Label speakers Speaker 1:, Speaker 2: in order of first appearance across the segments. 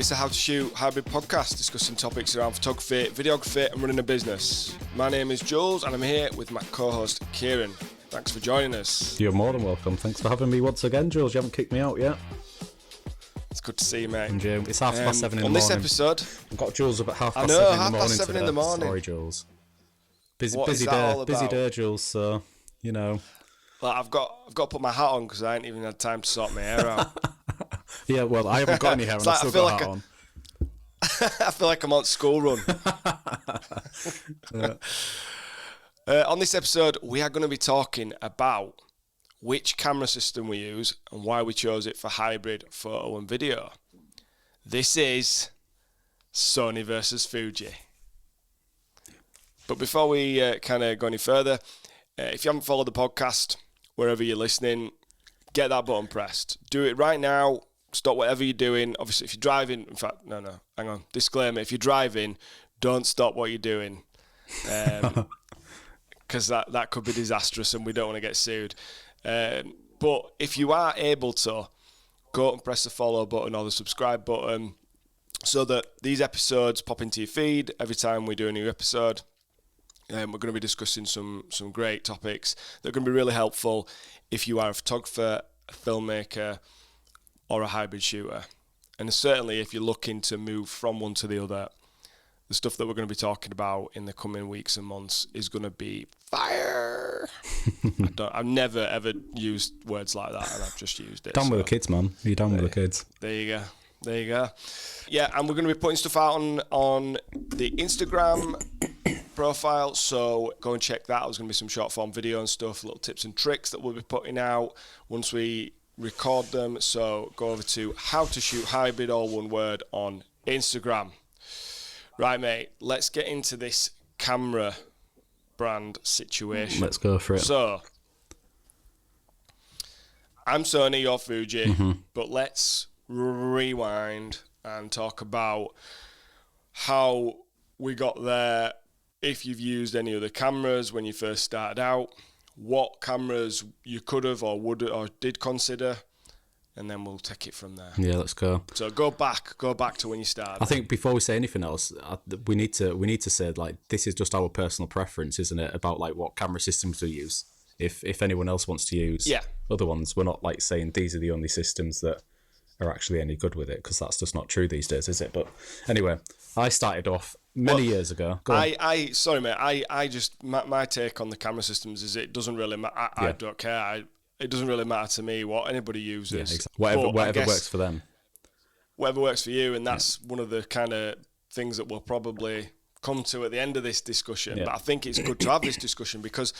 Speaker 1: It's a How to Shoot hybrid podcast discussing topics around photography, videography and running a business. My name is Jules and I'm here with my co-host Kieran. Thanks for joining us.
Speaker 2: You're more than welcome. Thanks for having me once again, Jules. You haven't kicked me out yet.
Speaker 1: It's good to see you, mate.
Speaker 2: And you. It's 7:30 in the morning.
Speaker 1: On this episode...
Speaker 2: I've got Jules up at 7:30
Speaker 1: in the morning.
Speaker 2: Sorry, Jules. Busy day, Jules, so, you know.
Speaker 1: Well, I've got to put my hat on because I ain't even had time to sort my hair out.
Speaker 2: Yeah, well, I haven't got any hair and I've still got a hat on.
Speaker 1: I feel like I'm on school run.
Speaker 2: Yeah.
Speaker 1: On this episode, we are going to be talking about which camera system we use and why we chose it for hybrid photo and video. This is Sony versus Fuji. But before we kind of go any further, if you haven't followed the podcast, wherever you're listening, get that button pressed. Do it right now. Stop whatever you're doing. Obviously, if you're driving, in fact, no, hang on. Disclaimer, if you're driving, don't stop what you're doing. Because that could be disastrous and we don't want to get sued. But if you are able to, go and press the follow button or the subscribe button so that these episodes pop into your feed every time we do a new episode. We're going to be discussing some great topics that are going to be really helpful if you are a photographer, a filmmaker, or a hybrid shooter. And certainly if you're looking to move from one to the other, the stuff that we're going to be talking about in the coming weeks and months is going to be fire. I've never ever used words like that, and I've just used it.
Speaker 2: Down with the kids, man. You're down with the kids.
Speaker 1: There you go. Yeah, and we're going to be putting stuff out on the Instagram profile, so go and check that. There's going to be some short form video and stuff, little tips and tricks that we'll be putting out once we record them. So go over to How to Shoot Hybrid, all one word, on Instagram. Right, mate, let's get into this camera brand situation.
Speaker 2: Let's go for it.
Speaker 1: So, I'm Sony, you're Fuji, but let's rewind and talk about how we got there, if you've used any other cameras when you first started out, what cameras you could have or would or did consider, and then we'll take it from there.
Speaker 2: Yeah, let's go.
Speaker 1: So go back to when you started.
Speaker 2: I think before we say anything else, we need to say, like, this is just our personal preference, isn't it? About like what camera systems we use. If anyone else wants to use other ones, we're not like saying these are the only systems that are actually any good with it, because that's just not true these days, is it? But anyway, I started off many years ago.
Speaker 1: Sorry, mate. I just my take on the camera systems is it doesn't really matter. I don't care. It doesn't really matter to me what anybody uses.
Speaker 2: Yeah, exactly. Whatever works for them.
Speaker 1: Whatever works for you, and that's one of the kind of things that we'll probably come to at the end of this discussion. Yeah. But I think it's good to have this discussion because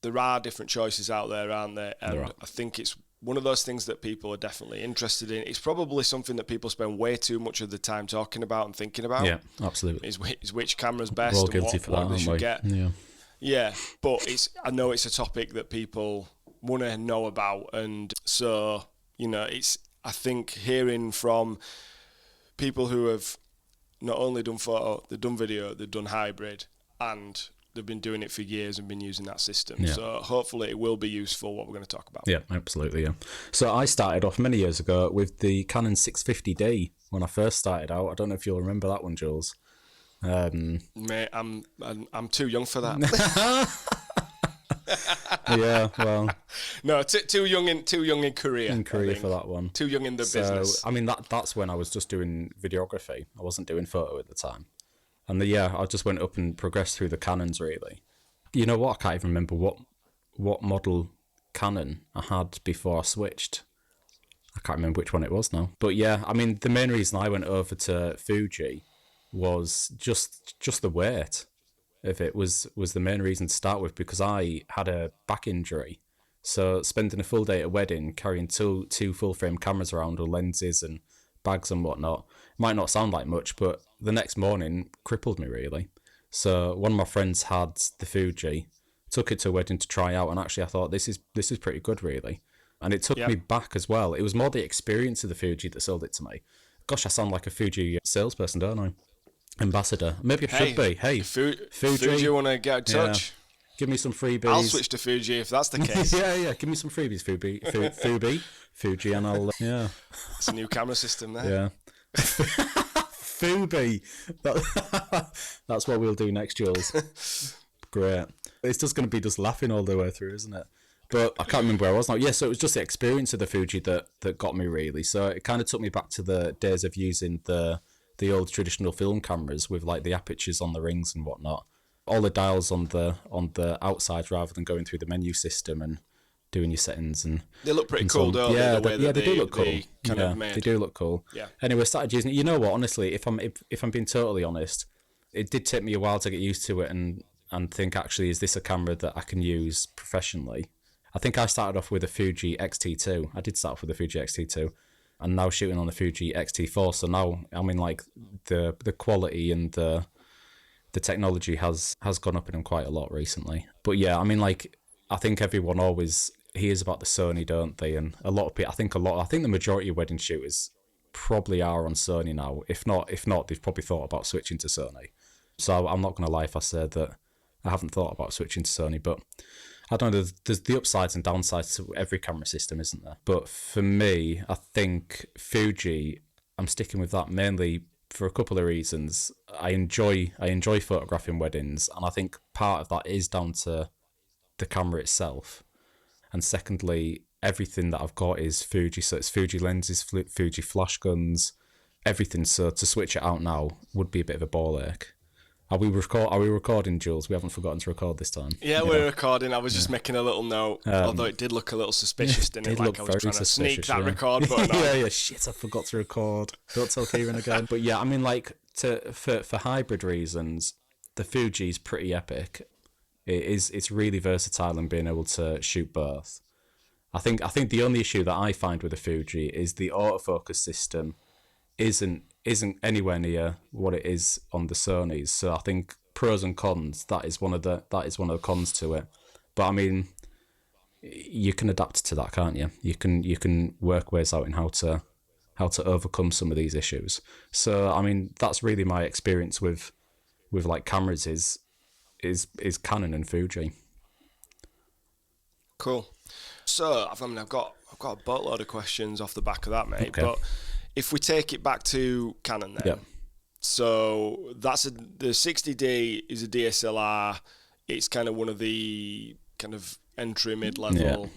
Speaker 1: there are different choices out there, aren't there? And I think it's one of those things that people are definitely interested in. It's probably something that people spend way too much of the time talking about and thinking about.
Speaker 2: Yeah, absolutely.
Speaker 1: Is which camera's best?
Speaker 2: We're all guilty for that,
Speaker 1: they should get.
Speaker 2: Yeah,
Speaker 1: but I know it's a topic that people want to know about, and so I think hearing from people who have not only done photo, they've done video, they've done hybrid, and they've been doing it for years and been using that system. Yeah. So hopefully it will be useful, what we're going to talk about.
Speaker 2: Yeah, absolutely, yeah. So I started off many years ago with the Canon 650D when I first started out. I don't know if you'll remember that one, Jules.
Speaker 1: Mate, I'm too young for that.
Speaker 2: Yeah, well,
Speaker 1: no, too young in Korea.
Speaker 2: In Korea for that one.
Speaker 1: Too young in the business.
Speaker 2: I mean, that's when I was just doing videography. I wasn't doing photo at the time. And I just went up and progressed through the Canons, really. You know what? I can't even remember what model Canon I had before I switched. I can't remember which one it was now. But yeah, I mean, the main reason I went over to Fuji was just the weight of it was the main reason to start with, because I had a back injury. So spending a full day at a wedding, carrying two full frame cameras around with lenses and bags and whatnot, might not sound like much, but the next morning crippled me really. So one of my friends had the Fuji, took it to a wedding to try out, and actually I thought this is pretty good really. And it took me back as well. It was more the experience of the Fuji that sold it to me. Gosh, I sound like a Fuji salesperson, don't I? Ambassador. Maybe I should be. Hey,
Speaker 1: Fuji, want to get in touch?
Speaker 2: Yeah. Give me some freebies.
Speaker 1: I'll switch to Fuji if that's the case.
Speaker 2: yeah. Give me some freebies, Fuji, and I'll. Yeah.
Speaker 1: It's a new camera system there.
Speaker 2: Yeah. Fubi. That's what we'll do next, Jules. Great. It's just going to be just laughing all the way through, isn't it? But I can't remember where I was now. Yeah, so it was just the experience of the Fuji that got me, really. So it kind of took me back to the days of using the old traditional film cameras with like the apertures on the rings and whatnot. All the dials on the outside rather than going through the menu system and doing your settings. And
Speaker 1: they look pretty cool, don't
Speaker 2: they?
Speaker 1: Yeah,
Speaker 2: they do look cool. They do look cool.
Speaker 1: Yeah.
Speaker 2: Anyway, I started using it. You know what? Honestly, if I'm being totally honest, it did take me a while to get used to it and think, actually, is this a camera that I can use professionally? I think I started off with a Fuji X-T2. I did start off with a Fuji X-T2, and now shooting on the Fuji X-T4. So now, I mean, like the quality and the technology has gone up in them quite a lot recently. But yeah, I mean, like, I think everyone always hears about the Sony, don't they? And a lot of people, I think the majority of wedding shooters probably are on Sony now. If not, they've probably thought about switching to Sony. So I'm not going to lie if I said that I haven't thought about switching to Sony, but I don't know, there's the upsides and downsides to every camera system, isn't there? But for me, I think Fuji, I'm sticking with that mainly for a couple of reasons. I enjoy photographing weddings, and I think part of that is down to the camera itself. And secondly, everything that I've got is Fuji, so it's Fuji lenses, Fuji flash guns, everything. So to switch it out now would be a bit of a ball ache. Are we recording, Jules? We haven't forgotten to record this time.
Speaker 1: Yeah, we're recording. I was just making a little note, although it did look a little suspicious, didn't it? Like I was trying to sneak that record button on.
Speaker 2: Yeah, shit, I forgot to record. Don't tell Kieran again. But yeah, I mean, like, for hybrid reasons, the Fuji's pretty epic. It's really versatile in being able to shoot both. I think the only issue that I find with the Fuji is the autofocus system isn't anywhere near what it is on the Sonys. So I think pros and cons, that is one of the cons to it. But I mean, you can adapt to that, can't you? You can work ways out in how to overcome some of these issues. So I mean, that's really my experience with like cameras is Canon and Fuji.
Speaker 1: Cool. So I've got a boatload of questions off the back of that, mate.
Speaker 2: Okay.
Speaker 1: But if we take it back to Canon then, so the 60D is a DSLR. It's kind of one of the kind of entry mid-level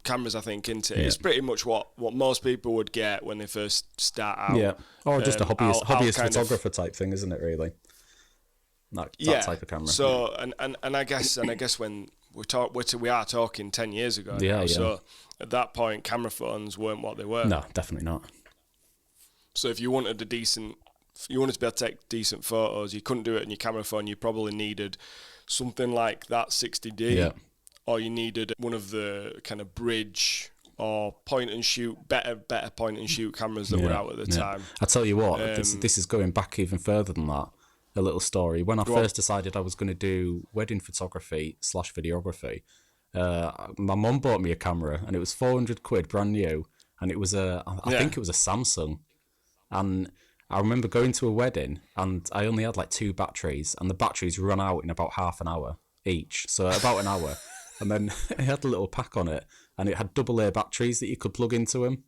Speaker 1: cameras, I think, isn't it? It's pretty much what most people would get when they first start out.
Speaker 2: Yeah, or just a hobbyist photographer type thing, isn't it? Really, that type of camera.
Speaker 1: So and I guess when we are talking 10 years ago.
Speaker 2: Yeah.
Speaker 1: So at that point, camera phones weren't what they were.
Speaker 2: No, definitely not.
Speaker 1: So if you wanted to be able to take decent photos, you couldn't do it on your camera phone. You probably needed something like that 60D, or you needed one of the kind of bridge or point and shoot, better point and shoot cameras that were out at the time.
Speaker 2: I tell you what, this is going back even further than that. A little story. When I first decided I was going to do wedding photography / videography, my mum bought me a camera, and it was £400 brand new, and it was I think it was a Samsung. And I remember going to a wedding, and I only had like 2 batteries, and the batteries run out in about half an hour each, so about an hour. And then it had a little pack on it, and it had AA batteries that you could plug into them.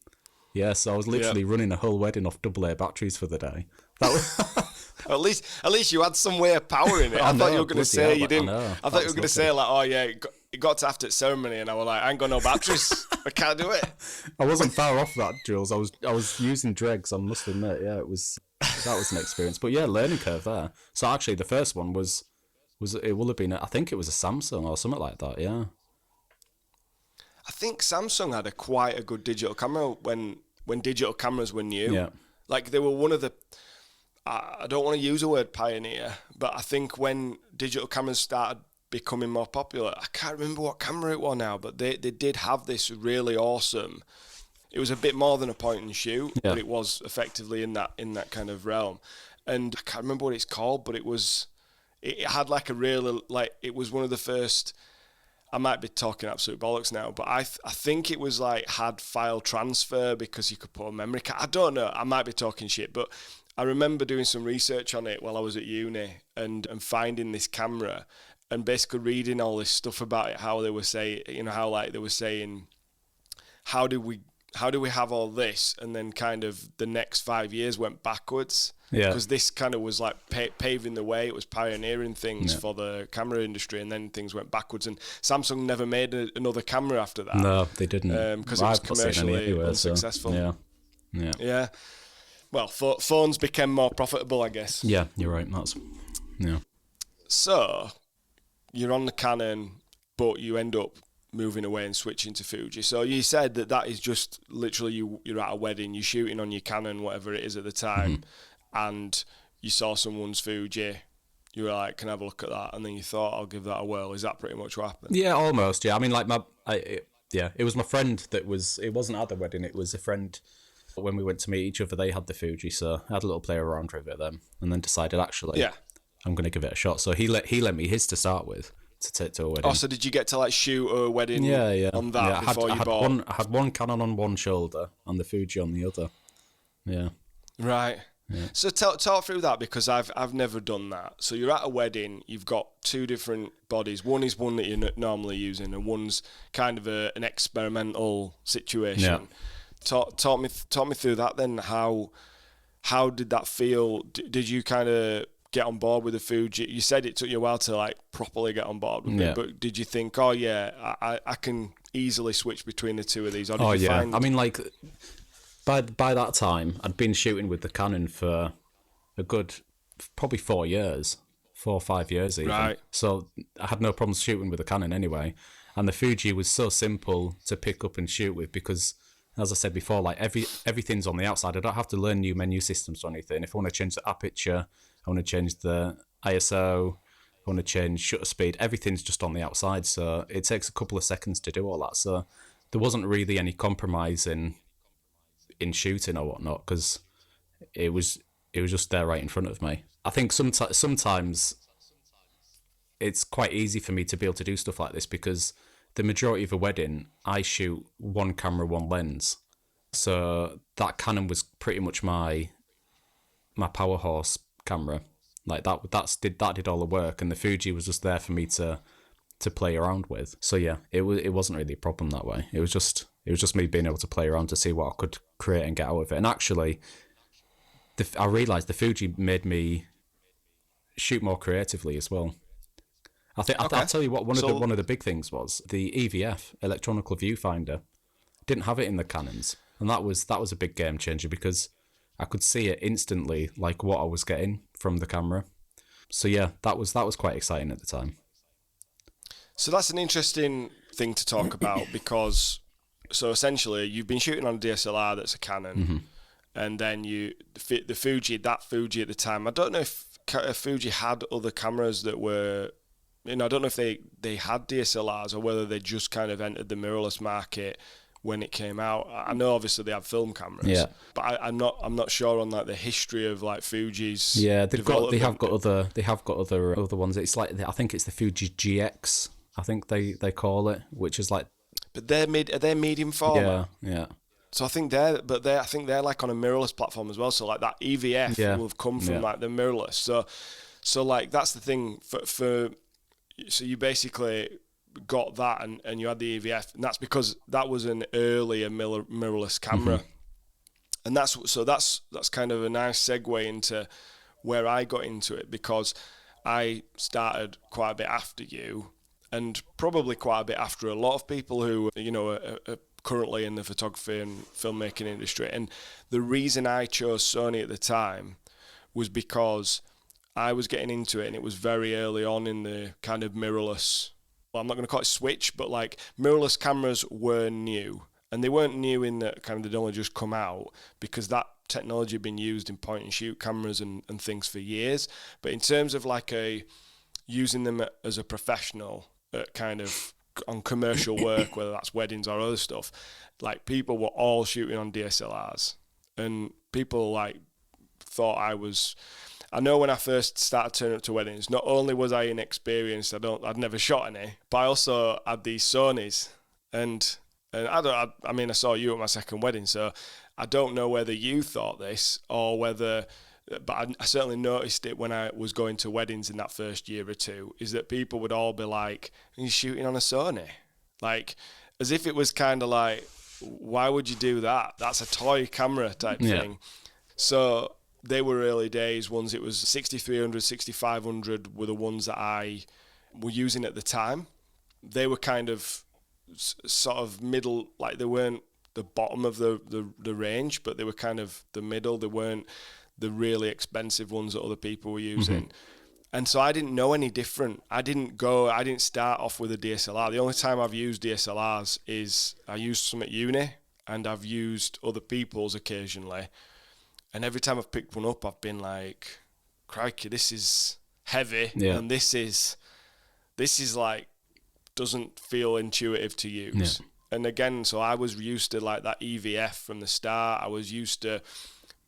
Speaker 2: Yeah, so I was literally running a whole wedding off AA batteries for the day. That was
Speaker 1: at least you had some way of powering it. I thought you were going to say you didn't. I thought you were going to say like, oh yeah, it got to after ceremony, and I was like, I ain't got no batteries. I can't do it.
Speaker 2: I wasn't far off that, Jules. I was using dregs, I must admit. Yeah, that was an experience. But yeah, learning curve there. So actually, the first one was it will have been, I think it was a Samsung or something like that. Yeah.
Speaker 1: I think Samsung had quite a good digital camera when digital cameras were new.
Speaker 2: Yeah.
Speaker 1: Like they were one of the. I don't want to use the word pioneer, but I think when digital cameras started becoming more popular, I can't remember what camera it was now, but they did have this really awesome. It was a bit more than a point and shoot, but it was effectively in that kind of realm. And I can't remember what it's called, but it had like a real, like, it was one of the first. I might be talking absolute bollocks now, but I think it was like had file transfer because you could put a memory card. I don't know. I might be talking shit, but I remember doing some research on it while I was at uni and finding this camera and basically reading all this stuff about it. How they were saying, how like they were saying, how do how do we have all this, and then kind of the next 5 years went backwards.
Speaker 2: Yeah.
Speaker 1: Because this kind of was like paving the way. It was pioneering things for the camera industry, and then things went backwards. And Samsung never made another camera after that.
Speaker 2: No, they didn't.
Speaker 1: Because it was commercially unsuccessful.
Speaker 2: So, yeah.
Speaker 1: Yeah. Well, phones became more profitable, I guess.
Speaker 2: Yeah, you're right. Yeah.
Speaker 1: So, you're on the Canon, but you end up moving away and switching to Fuji. So you said that is just literally you're at a wedding, you're shooting on your Canon, whatever it is at the time, and you saw someone's Fuji. You were like, can I have a look at that? And then you thought, I'll give that a whirl. Is that pretty much what happened?
Speaker 2: Yeah, almost. Yeah, I mean, like it was my friend it wasn't at the wedding. It was a friend. When we went to meet each other, they had the Fuji, so I had a little play around with it then, and then decided actually, I'm going to give it a shot. So he lent me his to start with to take to a wedding.
Speaker 1: Oh, so did you get to like shoot a wedding on that before you bought?
Speaker 2: I had one Canon on one shoulder and the Fuji on the other. Yeah.
Speaker 1: Right.
Speaker 2: Yeah.
Speaker 1: So talk through that, because I've never done that. So you're at a wedding, you've got two different bodies. One is one that you're normally using, and one's kind of an experimental situation. Yeah. Talk me through that then. How did that feel? Did you kind of get on board with the Fuji? You said it took you a while to like properly get on board with it, but did you think, oh yeah, I can easily switch between the two of these? Or did you find...
Speaker 2: I mean, like by that time, I'd been shooting with the Canon for a good probably 4 or 5 years even. Right. So I had no problems shooting with the Canon anyway, and the Fuji was so simple to pick up and shoot with because, as I said before, like everything's on the outside. I don't have to learn new menu systems or anything. If I want to change the aperture, I want to change the ISO, I want to change shutter speed, everything's just on the outside. So it takes a couple of seconds to do all that. So there wasn't really any compromise in shooting or whatnot, because it was just there right in front of me. I think sometimes it's quite easy for me to be able to do stuff like this because the majority of a wedding, I shoot one camera, one lens. So that Canon was pretty much my power horse camera. Like that did all the work, and the Fuji was just there for me to play around with. So yeah, it wasn't really a problem that way. It was just me being able to play around to see what I could create and get out of it. And actually, I realised the Fuji made me shoot more creatively as well. I'll tell you what. One of the big things was the EVF, electronical viewfinder, didn't have it in the Canons, and that was a big game changer because I could see it instantly, like what I was getting from the camera. So yeah, that was quite exciting at the time.
Speaker 1: So that's an interesting thing to talk about because, so essentially, you've been shooting on a DSLR that's a Canon, and then the Fuji at the time. I don't know if Fuji had other cameras that were. I don't know if they had DSLRs or whether they just kind of entered the mirrorless market when it came out. I know obviously they have film cameras, but I'm not sure on like the history of like Fuji's. Yeah, they
Speaker 2: have got other ones. It's like I think it's the Fuji GX. I think they call it, which is like.
Speaker 1: But are they medium format?
Speaker 2: Yeah. So
Speaker 1: I think they're like on a mirrorless platform as well. So like that EVF will have come from like the mirrorless. So like that's the thing for. So you basically got that and you had the EVF, and that's because that was an earlier mirrorless camera. And that's kind of a nice segue into where I got into it, because I started quite a bit after you, and probably quite a bit after a lot of people who are currently in the photography and filmmaking industry. And the reason I chose Sony at the time was because I was getting into it, and it was very early on in the kind of mirrorless. Well, I'm not going to call it switch, but like mirrorless cameras were new, and they weren't new in that kind of they'd only just come out, because that technology had been used in point and shoot cameras and things for years. But in terms of like using them as a professional, kind of on commercial work, whether that's weddings or other stuff, like people were all shooting on DSLRs, and people like thought I know when I first started turning up to weddings, not only was I inexperienced, I'd never shot any, but I also had these Sonys, and I saw you at my second wedding, so I don't know whether you thought this or whether, but I certainly noticed it when I was going to weddings in that first year or two, is that people would all be like, "Are you shooting on a Sony?" Like, as if it was kind of like, why would you do that? That's a toy camera type thing. So they were early days ones. It was 6300, 6500 were the ones that I were using at the time. They were kind of sort of middle, like they weren't the bottom of the range, but they were kind of the middle. They weren't the really expensive ones that other people were using. And so I didn't know any different. I didn't start off with a DSLR. The only time I've used DSLRs is I used some at uni, and I've used other people's occasionally. And every time I've picked one up, I've been like, crikey, this is heavy. And this is like, doesn't feel intuitive to use. And again, so I was used to like that EVF from the start. I was used to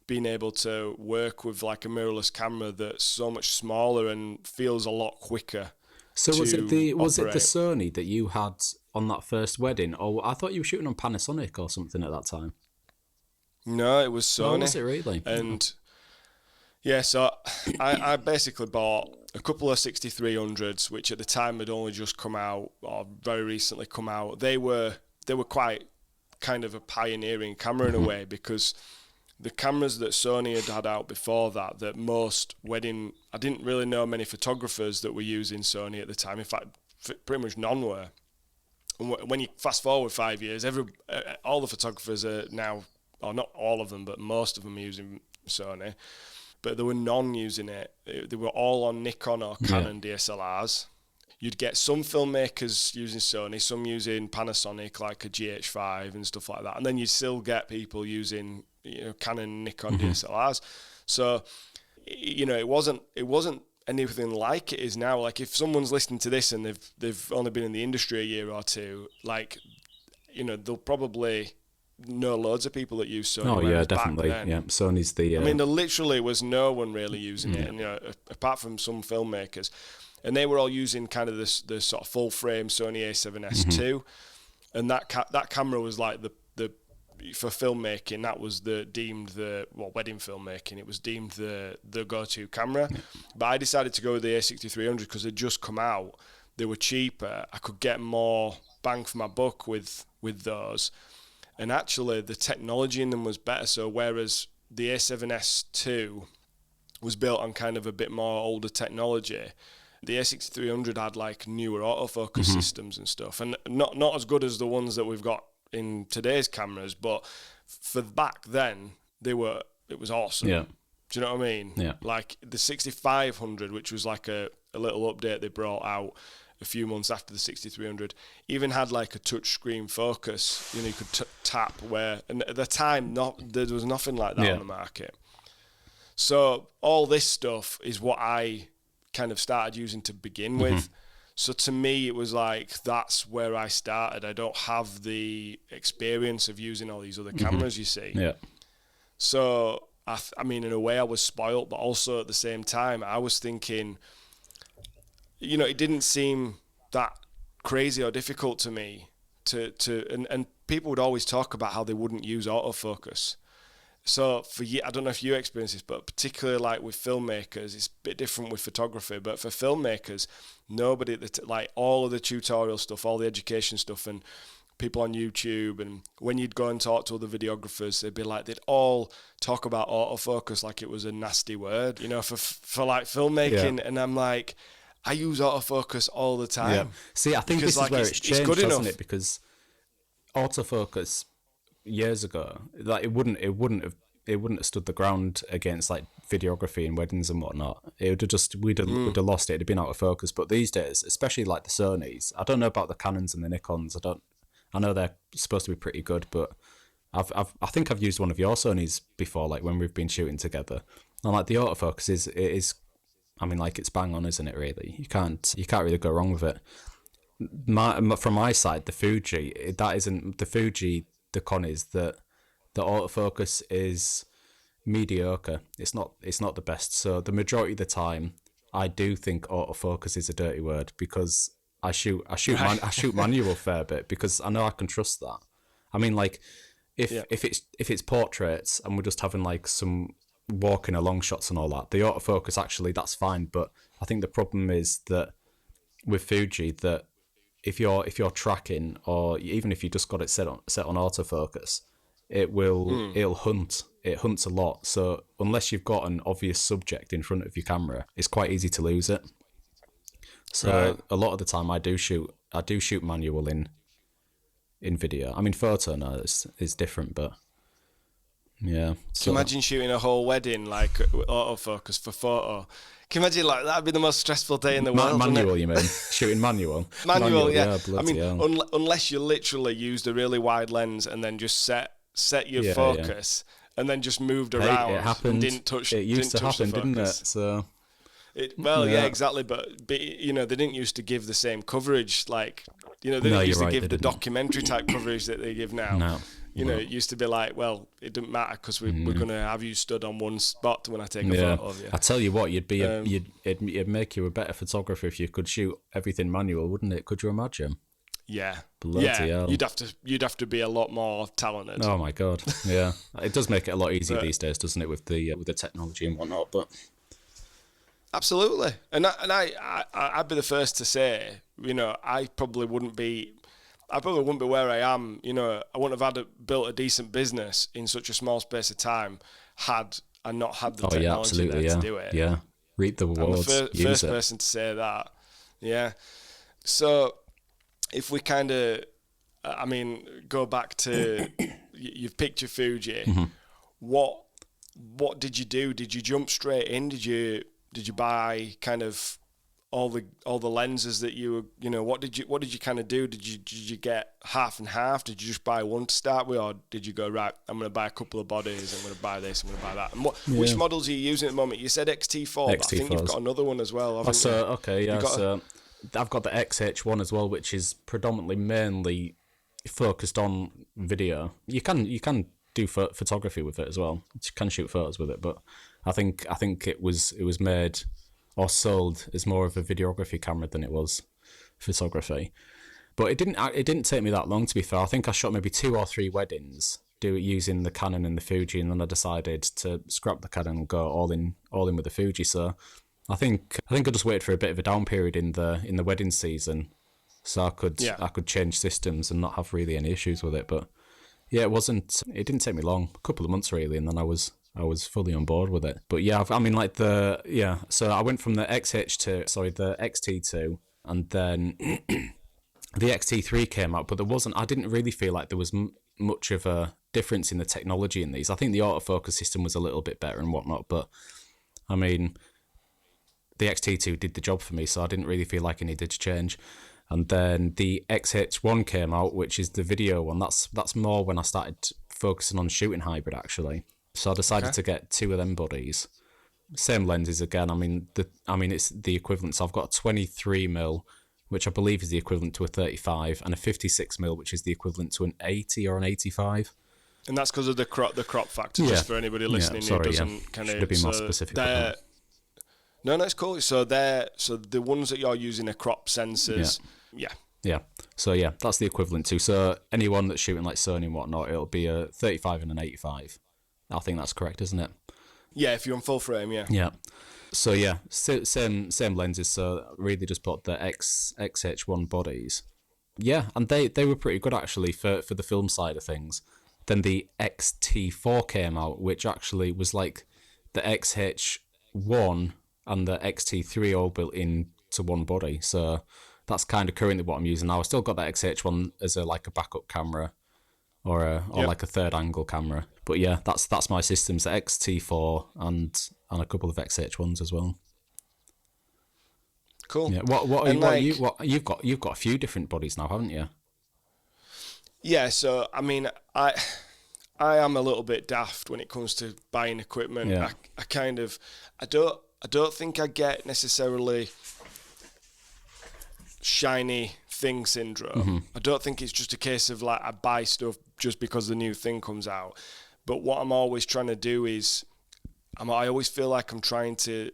Speaker 1: being able to work with like a mirrorless camera that's so much smaller and feels a lot quicker.
Speaker 2: So was it the Sony that you had on that first wedding? Or I thought you were shooting on Panasonic or something at that time.
Speaker 1: No, it was Sony.
Speaker 2: Oh, was it really?
Speaker 1: And yeah, so I basically bought a couple of 6300s, which at the time had only just come out or very recently come out. They were quite kind of a pioneering camera in a way, because the cameras that Sony had out before that most wedding, I didn't really know many photographers that were using Sony at the time. In fact, pretty much none were. And when you fast forward 5 years, all the photographers are now, or not all of them, but most of them are using Sony. But there were none using it. They were all on Nikon or Canon DSLRs. You'd get some filmmakers using Sony, some using Panasonic, like a GH5 and stuff like that. And then you'd still get people using, Canon, Nikon DSLRs. So, it wasn't anything like it is now. Like if someone's listening to this and they've only been in the industry a year or two, like, they'll probably know loads of people that use Sony.
Speaker 2: Oh yeah, definitely. Yeah, Sony's the.
Speaker 1: I mean, there literally was no one really using it, and apart from some filmmakers, and they were all using kind of the sort of full frame Sony A7S II, and that camera was like the for filmmaking, that was wedding filmmaking, it was deemed the go-to camera. But I decided to go with the A6300 because they'd just come out. They were cheaper. I could get more bang for my buck with those. And actually, the technology in them was better. So whereas the A7S II was built on kind of a bit more older technology, the A6300 had like newer autofocus systems and stuff, and not as good as the ones that we've got in today's cameras, but for back then it was awesome. Yeah. Do you know what I mean?
Speaker 2: Yeah.
Speaker 1: Like the 6500, which was like a little update they brought out a few months after the 6300, even had like a touch screen focus. You could tap and at the time there was nothing like that on the market. So all this stuff is what I kind of started using to begin with. So to me, it was like, that's where I started. I don't have the experience of using all these other cameras, you see.
Speaker 2: Yeah.
Speaker 1: So, I mean, in a way I was spoiled, but also at the same time, I was thinking, it didn't seem that crazy or difficult to me and people would always talk about how they wouldn't use autofocus. So I don't know if you experience this, but particularly like with filmmakers, it's a bit different with photography. But for filmmakers, nobody like all of the tutorial stuff, all the education stuff, and people on YouTube, and when you'd go and talk to other videographers, they'd all talk about autofocus like it was a nasty word, for like filmmaking. Yeah. And I'm like, I use autofocus all the time. Yeah.
Speaker 2: See, I think this is where it's changed, hasn't it? Because autofocus years ago, like it wouldn't have stood the ground against like videography and weddings and whatnot. It would have just we'd have lost it. It'd have been out of focus. But these days, especially like the Sonys, I don't know about the Canons and the Nikons. I know they're supposed to be pretty good, but I think I've used one of your Sonys before, like when we've been shooting together. And like the autofocus is, I mean, like it's bang on, isn't it? Really, you can't really go wrong with it. From my side, the Fuji, the con is that the autofocus is mediocre. It's not the best. So the majority of the time, I do think autofocus is a dirty word because I shoot manual a fair bit because I know I can trust that. I mean, like if it's portraits and we're just having like some walking along shots and all that, the autofocus actually that's fine. But I think the problem is that with Fuji that if you're tracking, or even if you just got it set on autofocus, it'll hunt. It hunts a lot. So unless you've got an obvious subject in front of your camera, it's quite easy to lose it. So a lot of the time I do shoot manual in video. I mean, photo now is different, but yeah.
Speaker 1: Can you imagine shooting a whole wedding like autofocus for photo? Can you imagine, like, that'd be the most stressful day in the world?
Speaker 2: Manual, you mean? Shooting manual?
Speaker 1: Manual, yeah. I mean,
Speaker 2: hell.
Speaker 1: unless you literally used a really wide lens and then just set your focus and then just moved around.
Speaker 2: It happened.
Speaker 1: And didn't touch.
Speaker 2: It used to happen, didn't it? So.
Speaker 1: Yeah, exactly. But they didn't used to give the same coverage. Like, they didn't used to give the documentary type coverage that they give now.
Speaker 2: No.
Speaker 1: It used to be like, well, it doesn't matter because we're going to have you stood on one spot when I take a photo of you.
Speaker 2: I tell you what, it'd make you a better photographer if you could shoot everything manual, wouldn't it? Could you imagine?
Speaker 1: Yeah.
Speaker 2: Bloody hell.
Speaker 1: You'd have to be a lot more talented.
Speaker 2: Oh my god. Yeah. It does make it a lot easier these days, doesn't it, with the technology and whatnot, but
Speaker 1: absolutely. And I'd be the first to say, I probably wouldn't be where I am. I wouldn't have built a decent business in such a small space of time had I not had the technology to do it.
Speaker 2: Yeah, reap the rewards.
Speaker 1: I'm the first person to say that. Yeah. So if we kind of, go back to you've picked your Fuji.
Speaker 2: Mm-hmm.
Speaker 1: What did you do? Did you jump straight in? Did you buy kind of all the lenses that you were, what did you kind of do? Did you get half and half? Did you just buy one to start with, or did you go, right, I'm going to buy a couple of bodies, I'm going to buy this, I'm going to buy that? And which models are you using at the moment? You said XT4, but I think you've got another one as well, haven't you?
Speaker 2: Okay, yeah. So I've got the XH1 as well, which is predominantly mainly focused on video. You can do photography with it as well. You can shoot photos with it, but I think it was made or sold as more of a videography camera than it was photography. But it didn't take me that long, to be fair. I think I shot maybe 2 or 3 weddings using the Canon and the Fuji, and then I decided to scrap the Canon and go all in with the Fuji. So I think I just waited for a bit of a down period in the wedding season, so I could change systems and not have really any issues with it. But yeah, it didn't take me long, a couple of months really, and then I was fully on board with it. But yeah, so I went from the the XT2, and then the XT3 came out, but I didn't really feel like there was much of a difference in the technology in these. I think the autofocus system was a little bit better and whatnot, but I mean, the XT2 did the job for me, so I didn't really feel like I needed to change. And then the XH1 came out, which is the video one. That's more when I started focusing on shooting hybrid, actually. So I decided to get 2 of them bodies. Same lenses again. It's the equivalent. So I've got a 23mm, which I believe is the equivalent to a 35, and a 56mm, which is the equivalent to an 80 or an 85.
Speaker 1: And that's because of the crop factor, just for anybody listening who doesn't kind of...
Speaker 2: Should have been more specific.
Speaker 1: No, it's cool. So the ones that you're using are crop sensors. Yeah.
Speaker 2: So yeah, that's the equivalent to. So anyone that's shooting like Sony and whatnot, it'll be a 35 and an 85. I think that's correct, isn't it?
Speaker 1: Yeah, if you're on full frame, yeah.
Speaker 2: Yeah. So yeah, same lenses. So really just put the XH1 bodies. Yeah, and they were pretty good actually for the film side of things. Then the XT4 came out, which actually was like the XH1 and the XT3 all built into one body. So that's kind of currently what I'm using now. I still got that XH1 as a backup camera or like a third angle camera. But yeah, that's my systems, the XT4 and a couple of XH1s as well.
Speaker 1: Cool.
Speaker 2: Yeah. You've got a few different bodies now, haven't you?
Speaker 1: Yeah, so I mean, I am a little bit daft when it comes to buying equipment.
Speaker 2: Yeah.
Speaker 1: I don't think I get necessarily shiny thing syndrome.
Speaker 2: Mm-hmm.
Speaker 1: I don't think it's just a case of like I buy stuff just because the new thing comes out. But what I'm always trying to do is I always feel like I'm trying to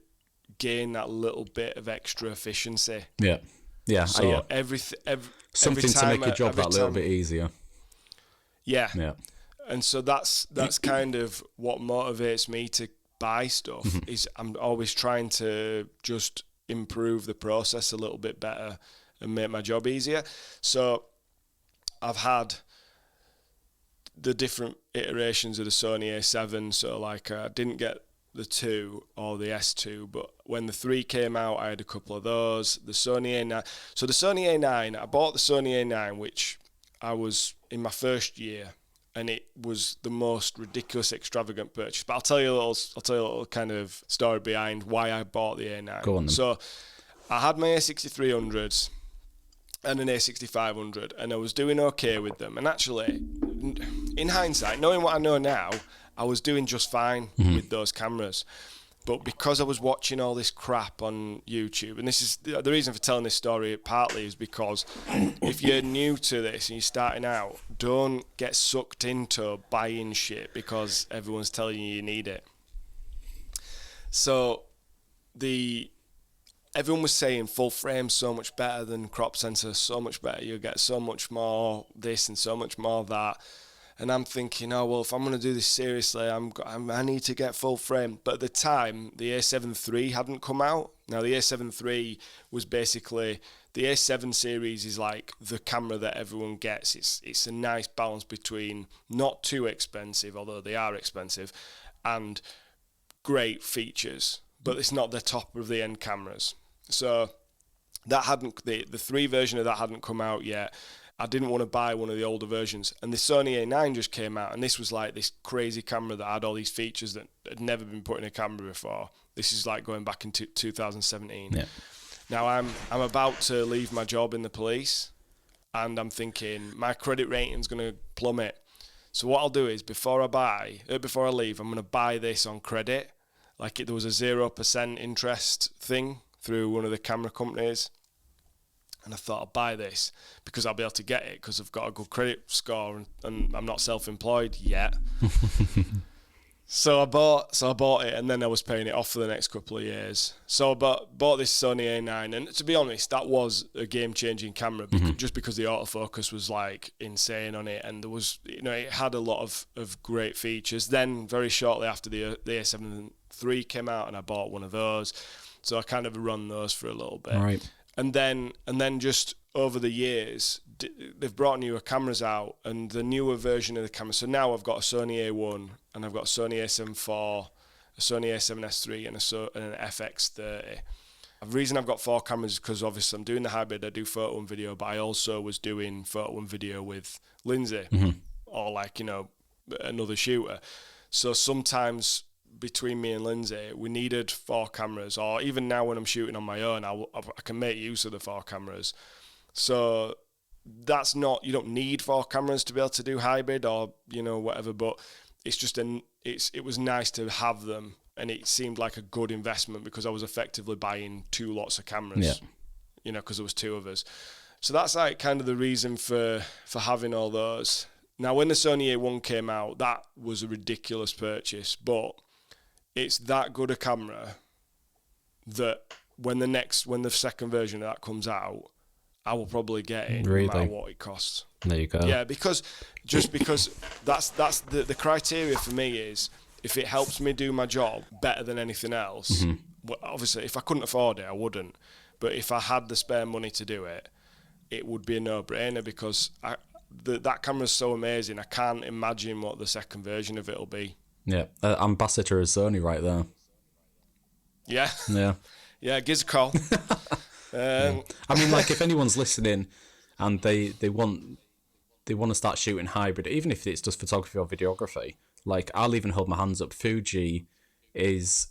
Speaker 1: gain that little bit of extra efficiency.
Speaker 2: Yeah. Yeah.
Speaker 1: So
Speaker 2: something to make your job that little bit easier.
Speaker 1: Yeah.
Speaker 2: Yeah.
Speaker 1: And so that's kind of what motivates me to buy stuff.
Speaker 2: Mm-hmm.
Speaker 1: Is I'm always trying to just improve the process a little bit better. and make my job easier. So I've had the different iterations of the Sony A7. So like I didn't get the 2 or the S2, but when the 3 came out, I had a couple of those. The Sony A9. So the Sony A9, I bought the Sony A9, which I was in my first year, and it was the most ridiculous, extravagant purchase. But I'll tell you a little kind of story behind why I bought the A9.
Speaker 2: Go on then.
Speaker 1: So I had my A6300s and an A6500, and I was doing okay with them. And actually, in hindsight, knowing what I know now, I was doing just fine with those cameras. But because I was watching all this crap on YouTube, and this is the reason for telling this story partly is because if you're new to this and you're starting out, don't get sucked into buying shit because everyone's telling you need it. So everyone was saying full frame so much better than crop sensor, so much better. You get so much more this and so much more that. And I'm thinking, oh, well, if I'm going to do this seriously, I need to get full frame. But at the time, the A7 III hadn't come out. Now, the A7 III was basically, the A7 series is like the camera that everyone gets. It's a nice balance between not too expensive, although they are expensive, and great features. But it's not the top of the end cameras. So that hadn't, the 3 version of that hadn't come out yet. I didn't want to buy one of the older versions. And the Sony A9 just came out, and this was like this crazy camera that had all these features that had never been put in a camera before. This is like going back into 2017. Yeah. Now I'm about to leave my job in the police, and I'm thinking my credit rating's going to plummet. So what I'll do is before I leave, I'm going to buy this on credit. Like there was a 0% interest thing through one of the camera companies. And I thought I'll buy this because I'll be able to get it because I've got a good credit score and I'm not self-employed yet. So I bought it, and then I was paying it off for the next couple of years. So I bought this Sony A9, and to be honest, that was a game-changing camera just because the autofocus was like insane on it, and there was, it had a lot of great features. Then very shortly after the A7 III came out, and I bought one of those. So I kind of run those for a little bit.
Speaker 2: Right.
Speaker 1: And then just over the years, they've brought newer cameras out, and the newer version of the camera. So now I've got a Sony A1, and I've got a Sony A7 IV, a Sony A7S III, and an FX30. The reason I've got 4 cameras is because obviously I'm doing the hybrid. I do photo and video, but I also was doing photo and video with Lindsay, or like another shooter. So sometimes between me and Lindsay, we needed 4 cameras, or even now when I'm shooting on my own, I can make use of the 4 cameras. So that's not, you don't need 4 cameras to be able to do hybrid or whatever, but it's just it was nice to have them, and it seemed like a good investment because I was effectively buying 2 lots of cameras, because there was 2 of us. So that's like kind of the reason for having all those. Now when the Sony A1 came out, that was a ridiculous purchase, but it's that good a camera that when the second version of that comes out, I will probably get it no matter what it costs.
Speaker 2: There you go.
Speaker 1: Yeah, because that's the criteria for me is if it helps me do my job better than anything else. Well, obviously, if I couldn't afford it, I wouldn't. But if I had the spare money to do it, it would be a no-brainer because that camera's so amazing. I can't imagine what the second version of it will be.
Speaker 2: Yeah, ambassador of Sony right there.
Speaker 1: Yeah.
Speaker 2: Yeah.
Speaker 1: Yeah, gives a call.
Speaker 2: I mean, like if anyone's listening and they want to start shooting hybrid, even if it's just photography or videography, like I'll even hold my hands up. Fuji is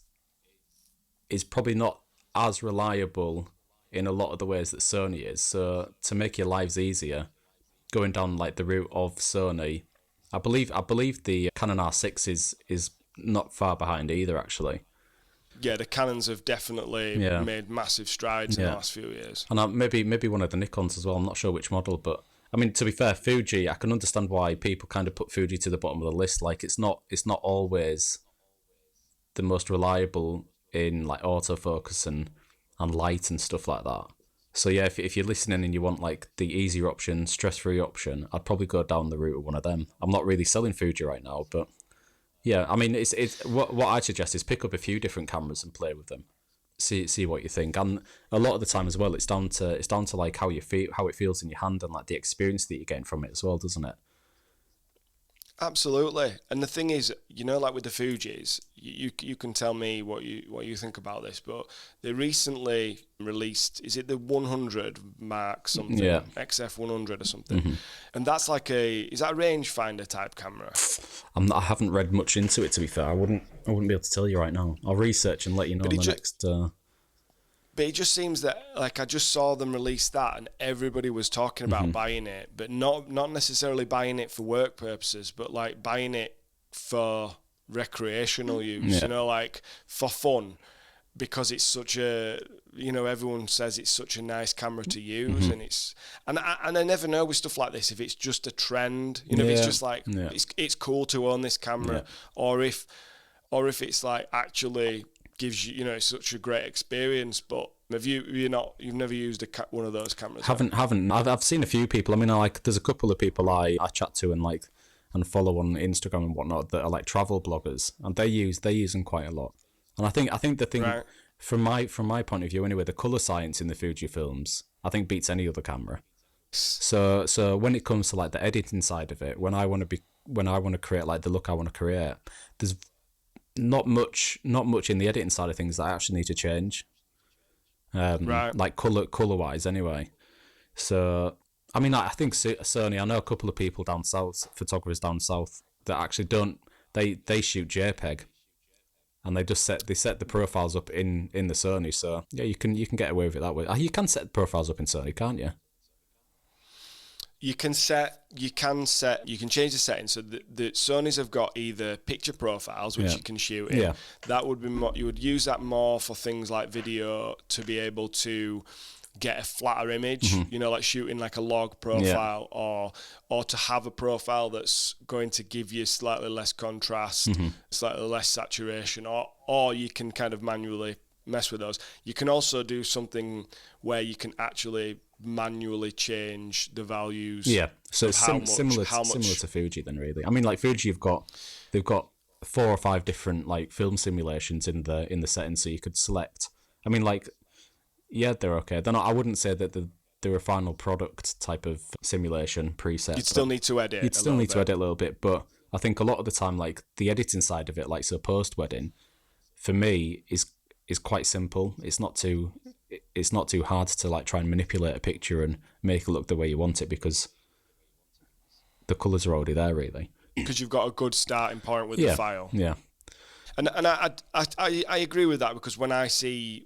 Speaker 2: probably not as reliable in a lot of the ways that Sony is. So to make your lives easier, going down like the route of Sony, I believe the Canon R6 is not far behind either, actually.
Speaker 1: Yeah, the Canons have definitely made massive strides in the last few years.
Speaker 2: And maybe one of the Nikons as well. I'm not sure which model, but I mean, to be fair, Fuji, I can understand why people kind of put Fuji to the bottom of the list. Like it's not always the most reliable in like autofocus and light and stuff like that. So yeah, if you're listening and you want like the easier option, stress-free option, I'd probably go down the route of one of them. I'm not really selling Fuji right now, but yeah, I mean, it's what I'd suggest is pick up a few different cameras and play with them. see what you think. And a lot of the time as well, it's down to like how you feel, how it feels in your hand, and like the experience that you're getting from it as well, doesn't it?
Speaker 1: Absolutely. And the thing is, like with the Fujis, you can tell me what you think about this, but they recently released, is it the 100 Mark something,
Speaker 2: Yeah.
Speaker 1: XF 100 or something, and that's like is that a rangefinder type camera?
Speaker 2: I haven't read much into it, to be fair. I wouldn't be able to tell you right now. I'll research and let you know in the next.
Speaker 1: But it just seems that, like, I just saw them release that and everybody was talking about buying it, but not necessarily buying it for work purposes, but like buying it for recreational use, like for fun, because it's such a, everyone says it's such a nice camera to use, and I never know with stuff like this if it's just a trend, if it's just like it's cool to own this camera, or if it's like actually gives you, it's such a great experience. But you've never used one of those cameras?
Speaker 2: Haven't. I've seen a few people. I mean, there's a couple of people I chat to and follow on Instagram and whatnot that are like travel bloggers, and they use them quite a lot. And I think the thing, right, from my point of view anyway, the color science in the Fuji films I think beats any other camera. So when it comes to like the editing side of it, when I want to create like the look I want to create, there's not much in the editing side of things that I actually need to change. Right. Like color wise anyway. So I mean, I think Sony, I know a couple of people down south, photographers down south, that actually they shoot JPEG, and they set the profiles up in the Sony. So yeah, you can get away with it that way. You can set profiles up in Sony, can't you?
Speaker 1: You can change the settings. So the Sonys have got either picture profiles, which you can shoot in. Yeah. That would be more, you would use that more for things like video, to be able to get a flatter image, like shooting like a log profile, or to have a profile that's going to give you slightly less contrast, slightly less saturation, or you can kind of manually mess with those. You can also do something where you can actually manually change the values. Yeah,
Speaker 2: so it's similar to Fuji then, really. I mean, like Fuji, they've got 4 or 5 different like film simulations in the settings, so you could select. I mean, like, yeah, they're okay. They're not. I wouldn't say that they're a final product type of simulation preset.
Speaker 1: You'd still need to edit.
Speaker 2: You'd still need to edit a little bit, but I think a lot of the time, like the editing side of it, like so post wedding, for me is quite simple. It's not too hard to like try and manipulate a picture and make it look the way you want it, because the colours are already there, really.
Speaker 1: Because you've got a good starting point with the file.
Speaker 2: Yeah.
Speaker 1: And I agree with that, because when I see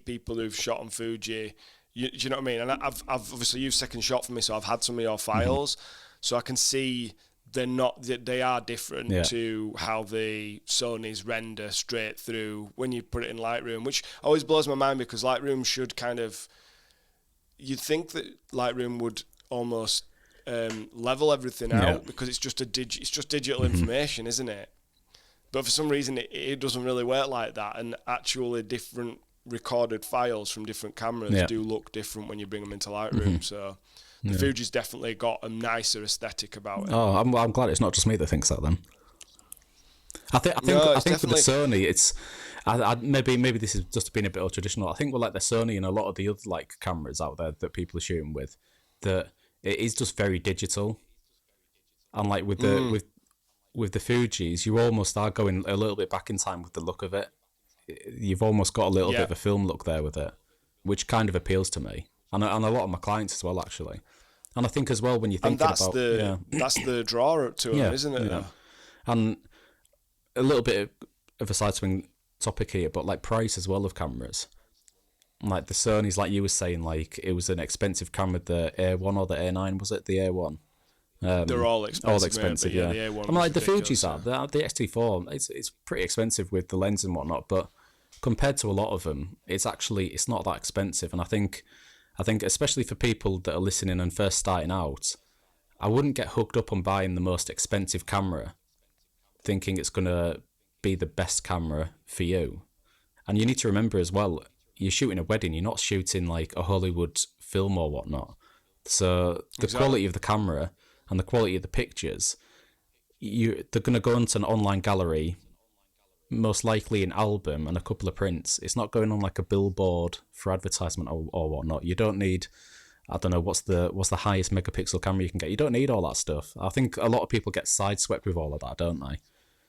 Speaker 1: people who've shot on Fuji, do you know what I mean? And I've obviously used Second Shot for me, so I've had some of your files, so I can see they are different to how the Sonys render straight through when you put it in Lightroom, which always blows my mind, because Lightroom should kind of, you'd think that Lightroom would almost level everything out, because it's just digital information, isn't it? But for some reason it doesn't really work like that, and actually different recorded files from different cameras do look different when you bring them into Lightroom. So the Fuji's definitely got a nicer aesthetic about it.
Speaker 2: Oh, I'm glad it's not just me that thinks that then. I think with the Sony, it's maybe this is just being a bit old traditional. I think with like the Sony and a lot of the other like cameras out there that people are shooting with, that it is just very digital, and like with the Fujis, you almost are going a little bit back in time with the look of it. You've almost got a little bit of a film look there with it, which kind of appeals to me, and a lot of my clients as well, actually. And I think as well, when you think
Speaker 1: that's the draw to them, isn't it?
Speaker 2: Yeah. And a little bit of a side swing topic here, but like price as well of cameras. Like the Sony's, like you were saying, like it was an expensive camera, the A1 or the A9, was it the A1?
Speaker 1: They're all expensive.
Speaker 2: Yeah.
Speaker 1: The A1
Speaker 2: I mean, like the Fuji's are the X-T4. It's pretty expensive with the lens and whatnot, but compared to a lot of them, it's not that expensive. And I think especially for people that are listening and first starting out, I wouldn't get hooked up on buying the most expensive camera, thinking it's gonna be the best camera for you. And you need to remember as well, you're shooting a wedding. You're not shooting like a Hollywood film or whatnot. So the quality of the camera and the quality of the pictures, they're going to go into an online gallery most likely an album and a couple of prints. It's not going on like a billboard for advertisement or whatnot. You don't need, I don't know, what's the highest megapixel camera you can get. You don't need all that stuff. I think a lot of people get sideswept with all of that, don't they?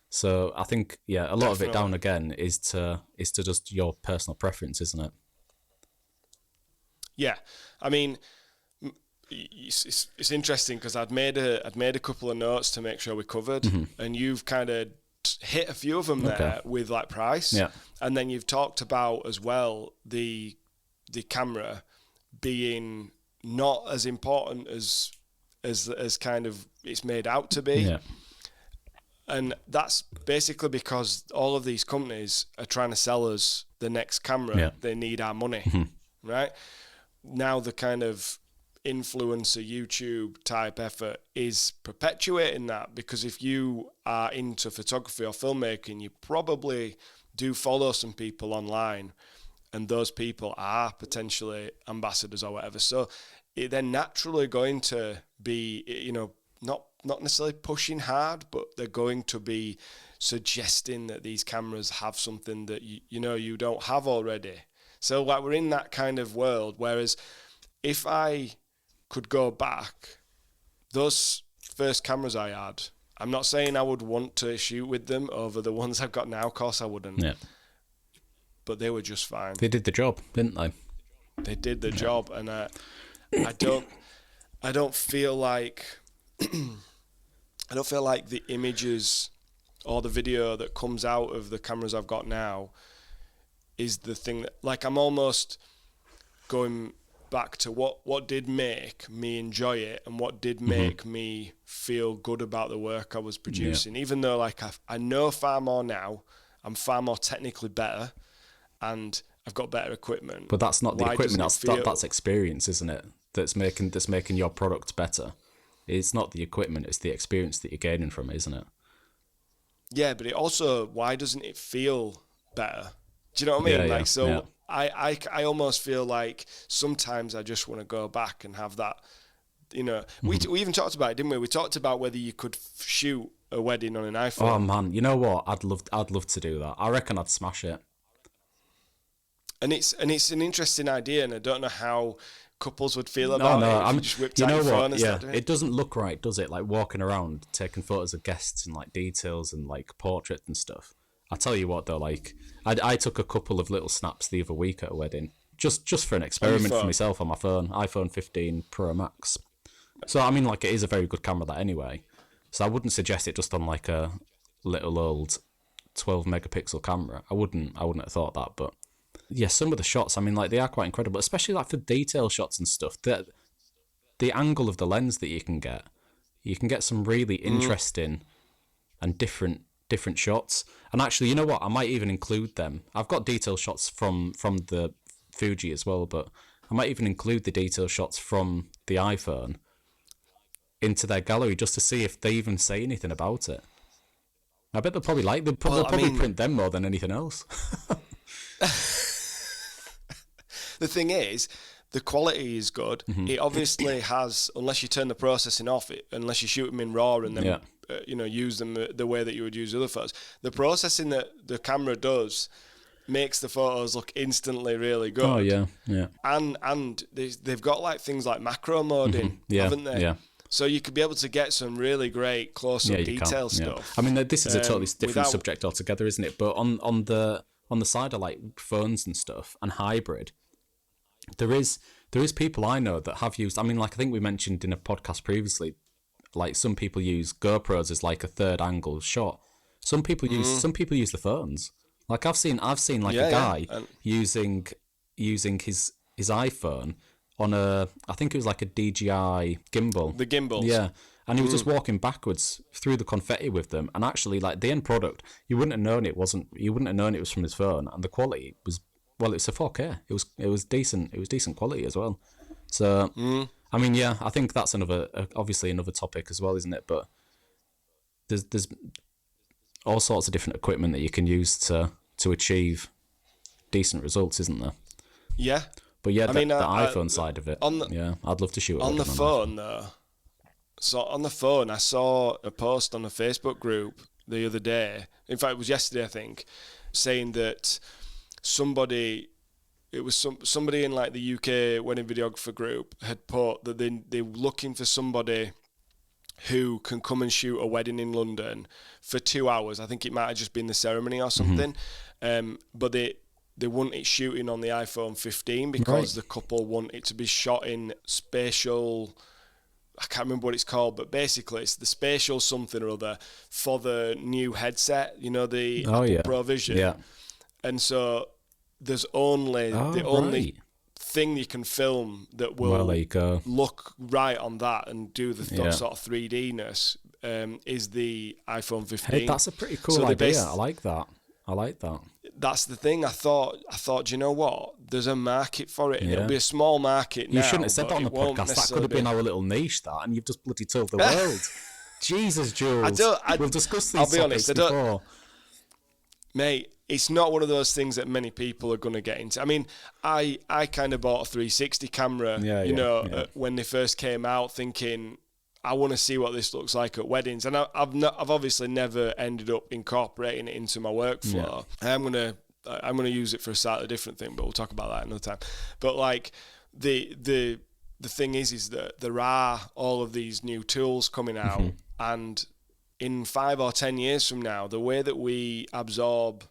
Speaker 2: So I think, yeah, a lot of it down again is to just your personal preference, isn't it?
Speaker 1: Yeah, I mean, it's interesting because I'd made a couple of notes to make sure we covered, and you've kind of hit a few of them there with like price, and then you've talked about as well the camera being not as important as kind of it's made out to be.
Speaker 2: Yeah.
Speaker 1: And that's basically because all of these companies are trying to sell us the next camera.
Speaker 2: Yeah.
Speaker 1: They need our money, right? Now the kind of influencer YouTube type effort is perpetuating that, because if you are into photography or filmmaking, you probably do follow some people online, and those people are potentially ambassadors or whatever. So they're naturally going to be, you know, not necessarily pushing hard, but they're going to be suggesting that these cameras have something that you don't have already. So like we're in that kind of world. Whereas if I could go back, those first cameras I had, I'm not saying I would want to shoot with them over the ones I've got now. Of course I wouldn't.
Speaker 2: Yeah.
Speaker 1: But they were just fine.
Speaker 2: They did the job, didn't they?
Speaker 1: They did the job, and I don't feel like I don't feel like the images or the video that comes out of the cameras I've got now is the thing that, like, I'm almost going back to what did make me enjoy it and what did make me feel good about the work I was producing. Even though, like, I know far more now, I'm far more technically better, and I've got better equipment.
Speaker 2: But that's not the equipment. That's experience, isn't it? That's making your product better. It's not the equipment; it's the experience that you're gaining from it, isn't it?
Speaker 1: Yeah, but it also, why doesn't it feel better? Do you know what I mean? I almost feel like sometimes I just want to go back and have that. You know, we even talked about it, didn't we? We talked about whether you could shoot a wedding on an iPhone.
Speaker 2: Oh man, you know what? I'd love to do that. I reckon I'd smash it.
Speaker 1: And it's an interesting idea, and I don't know how couples would feel about it. If you just whipped out your phone and started doing it.
Speaker 2: It doesn't look right, does it? Like walking around taking photos of guests and like details and like portraits and stuff. I tell you what though, like I took a couple of little snaps the other week at a wedding, just for an experiment for myself on my phone, iPhone 15 Pro Max. So I mean, like, it is a very good camera that anyway. So I wouldn't suggest it just on like a little old 12 megapixel camera. I wouldn't have thought that, but yeah, some of the shots, I mean, like, they are quite incredible, especially like for detail shots and stuff. The angle of the lens that you can get some really interesting and different shots. And actually, you know what? I might even include them. I've got detail shots from the Fuji as well, but I might even include the detail shots from the iPhone into their gallery just to see if they even say anything about it. I bet they'll probably they'll probably print them more than anything else.
Speaker 1: The thing is, the quality is good. It obviously has, unless you turn the processing off, unless you shoot them in RAW and then use them the way that you would use other photos. The processing that the camera does makes the photos look instantly really good.
Speaker 2: Oh yeah.
Speaker 1: And they've got like things like macro mode in, haven't they?
Speaker 2: Yeah.
Speaker 1: So you could be able to get some really great close-up detail stuff.
Speaker 2: I mean, this is a totally different subject altogether, isn't it? But on the side of like phones and stuff and hybrid, there is people I know that have used. I mean, like, I think we mentioned in a podcast previously, like, some people use GoPros as like a third angle shot. Some people use the phones. Like, I've seen like a guy using his iPhone on I think it was like a DJI gimbal.
Speaker 1: The gimbals.
Speaker 2: Yeah. And he was just walking backwards through the confetti with them, and actually, like, the end product, you wouldn't have known it was from his phone, and the quality was, well, it's a 4K. It was decent. It was decent quality as well. So I mean, yeah, I think that's obviously another topic as well, isn't it? But there's all sorts of different equipment that you can use to achieve decent results, isn't there?
Speaker 1: Yeah.
Speaker 2: But yeah, the iPhone side of it. I'd love to shoot it
Speaker 1: on the phone though. So on the phone, I saw a post on the Facebook group the other day. In fact, it was yesterday, I think, saying that somebody in like the UK wedding videographer group had put that they were looking for somebody who can come and shoot a wedding in London for 2 hours. I think it might have just been the ceremony or something. But they want it shooting on the iPhone 15 because the couple want it to be shot in spatial, I can't remember what it's called, but basically it's the spatial something or other for the new headset, the Apple Pro Vision. Yeah. And so there's only only thing you can film that will look right on that and do the sort of 3D-ness is the iPhone 15.
Speaker 2: Hey, that's a pretty cool idea. I like that.
Speaker 1: That's the thing. I thought, do you know what? There's a market for it. And it'll be a small market now.
Speaker 2: You shouldn't have said that on the podcast. That could have been our little niche, that, and you've just bloody told the world. Jesus, Jules. We'll discuss these topics before.
Speaker 1: Mate, it's not one of those things that many people are going to get into. I mean, I kind of bought a 360 camera, when they first came out, thinking, I want to see what this looks like at weddings, and I've obviously never ended up incorporating it into my workflow. Yeah. I'm gonna use it for a slightly different thing, but we'll talk about that another time. But like the thing is that there are all of these new tools coming out, and in 5 or 10 years from now, the way that we absorb,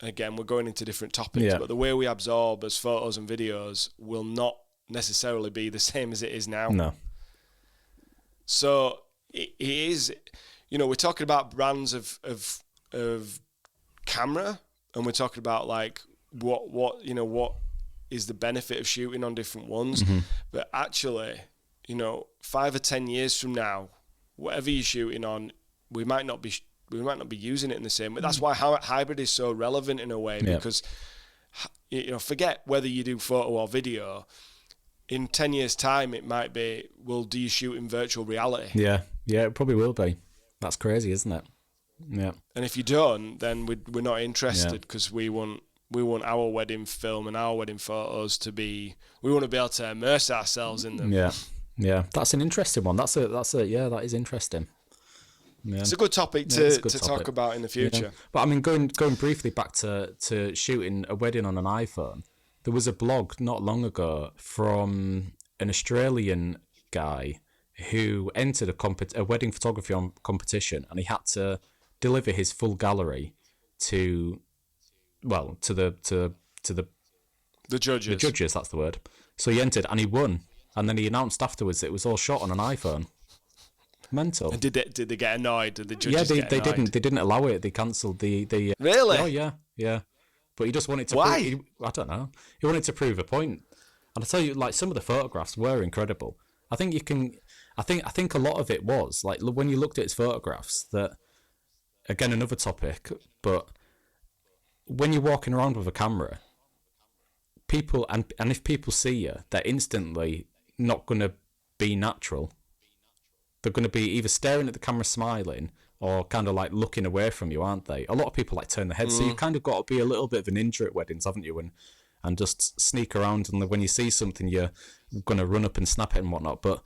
Speaker 1: again, we're going into different topics, but the way we absorb as photos and videos will not necessarily be the same as it is now.
Speaker 2: No.
Speaker 1: So it is, we're talking about brands of camera, and we're talking about like what is the benefit of shooting on different ones. But actually, 5 or 10 years from now, whatever you're shooting on, we might not be using it in the same way. That's why hybrid is so relevant in a way, because forget whether you do photo or video. In 10 years' time, it might be, well, do you shoot in virtual reality?
Speaker 2: Yeah, it probably will be. That's crazy, isn't it? Yeah.
Speaker 1: And if you don't, then we're not interested, because we want our wedding film and our wedding photos to be. We want to be able to immerse ourselves in them.
Speaker 2: Yeah. That's an interesting one. That is interesting. Yeah.
Speaker 1: It's a good topic to talk about in the future.
Speaker 2: Yeah. But I mean, going briefly back to shooting a wedding on an iPhone. There was a blog not long ago from an Australian guy who entered a wedding photography competition, and he had to deliver his full gallery to the
Speaker 1: judges.
Speaker 2: The judges, that's the word. So he entered and he won, and then he announced afterwards that it was all shot on an iPhone. Mental.
Speaker 1: And did they get annoyed? Did the judges get
Speaker 2: annoyed?
Speaker 1: Didn't.
Speaker 2: They didn't allow it. They cancelled the.
Speaker 1: Really?
Speaker 2: Oh yeah. But he just wanted to.
Speaker 1: Why?
Speaker 2: I don't know. He wanted to prove a point. And I tell you, like, some of the photographs were incredible. I think you can. I think a lot of it was like when you looked at his photographs. That, again, another topic. But when you're walking around with a camera, people and if people see you, they're instantly not going to be natural. They're going to be either staring at the camera, smiling, or kind of like looking away from you, aren't they? A lot of people like turn their heads, so you've kind of got to be a little bit of a ninja at weddings, haven't you? And just sneak around, and when you see something, you're going to run up and snap it and whatnot. But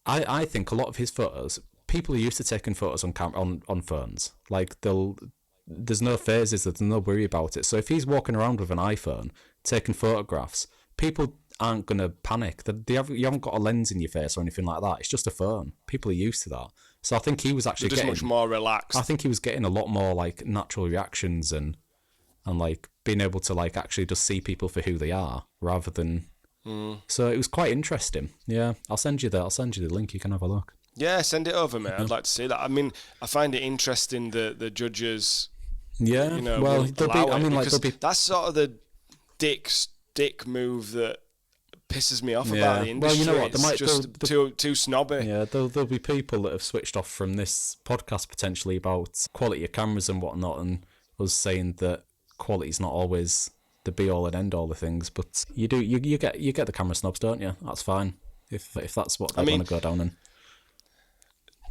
Speaker 2: I think a lot of his photos, people are used to taking photos on phones. Like there's no phases, there's no worry about it. So if he's walking around with an iPhone taking photographs, people aren't going to panic. You haven't got a lens in your face or anything like that. It's just a phone. People are used to that. So I think he was actually
Speaker 1: getting much more relaxed.
Speaker 2: I think he was getting a lot more like natural reactions and like being able to like actually just see people for who they are rather than. So it was quite interesting. Yeah, I'll send you the link. You can have a look.
Speaker 1: Yeah, send it over, mate. I'd like to see that. I mean, I find it interesting that the judges.
Speaker 2: Yeah, well,
Speaker 1: that's sort of the dick move that pisses me off about the industry.
Speaker 2: Well, you know what?
Speaker 1: It's just too snobby.
Speaker 2: Yeah, there'll be people that have switched off from this podcast potentially about quality of cameras and whatnot, and us saying that quality is not always the be all and end all of things. But you get the camera snobs, don't you? That's fine if that's what they want to go down in.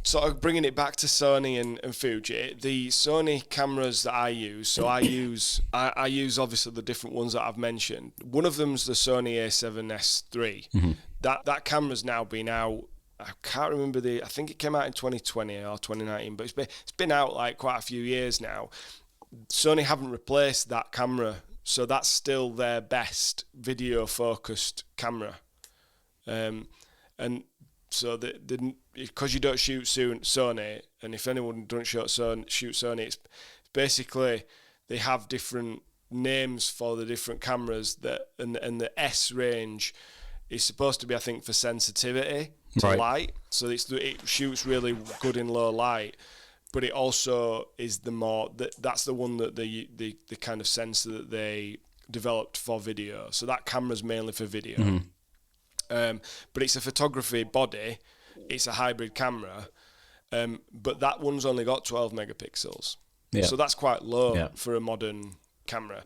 Speaker 1: Sort of bringing it back to Sony and Fuji, the Sony cameras that I use, so I use obviously the different ones that I've mentioned. One of them's the Sony A7S III. That camera's now been out, I can't remember I think it came out in 2020 or 2019, but it's been out like quite a few years now. Sony haven't replaced that camera, so that's still their best video focused camera. And so because you don't shoot Sony, and if anyone don't shoot Sony, it's basically they have different names for the different cameras and the S range is supposed to be, I think, for sensitivity to light. So it shoots really good in low light, but it also is that's the one that the kind of sensor that they developed for video. So that camera's mainly for video. Mm-hmm. But it's a photography body. It's a hybrid camera. But that one's only got 12 megapixels. Yeah. So that's quite low for a modern camera.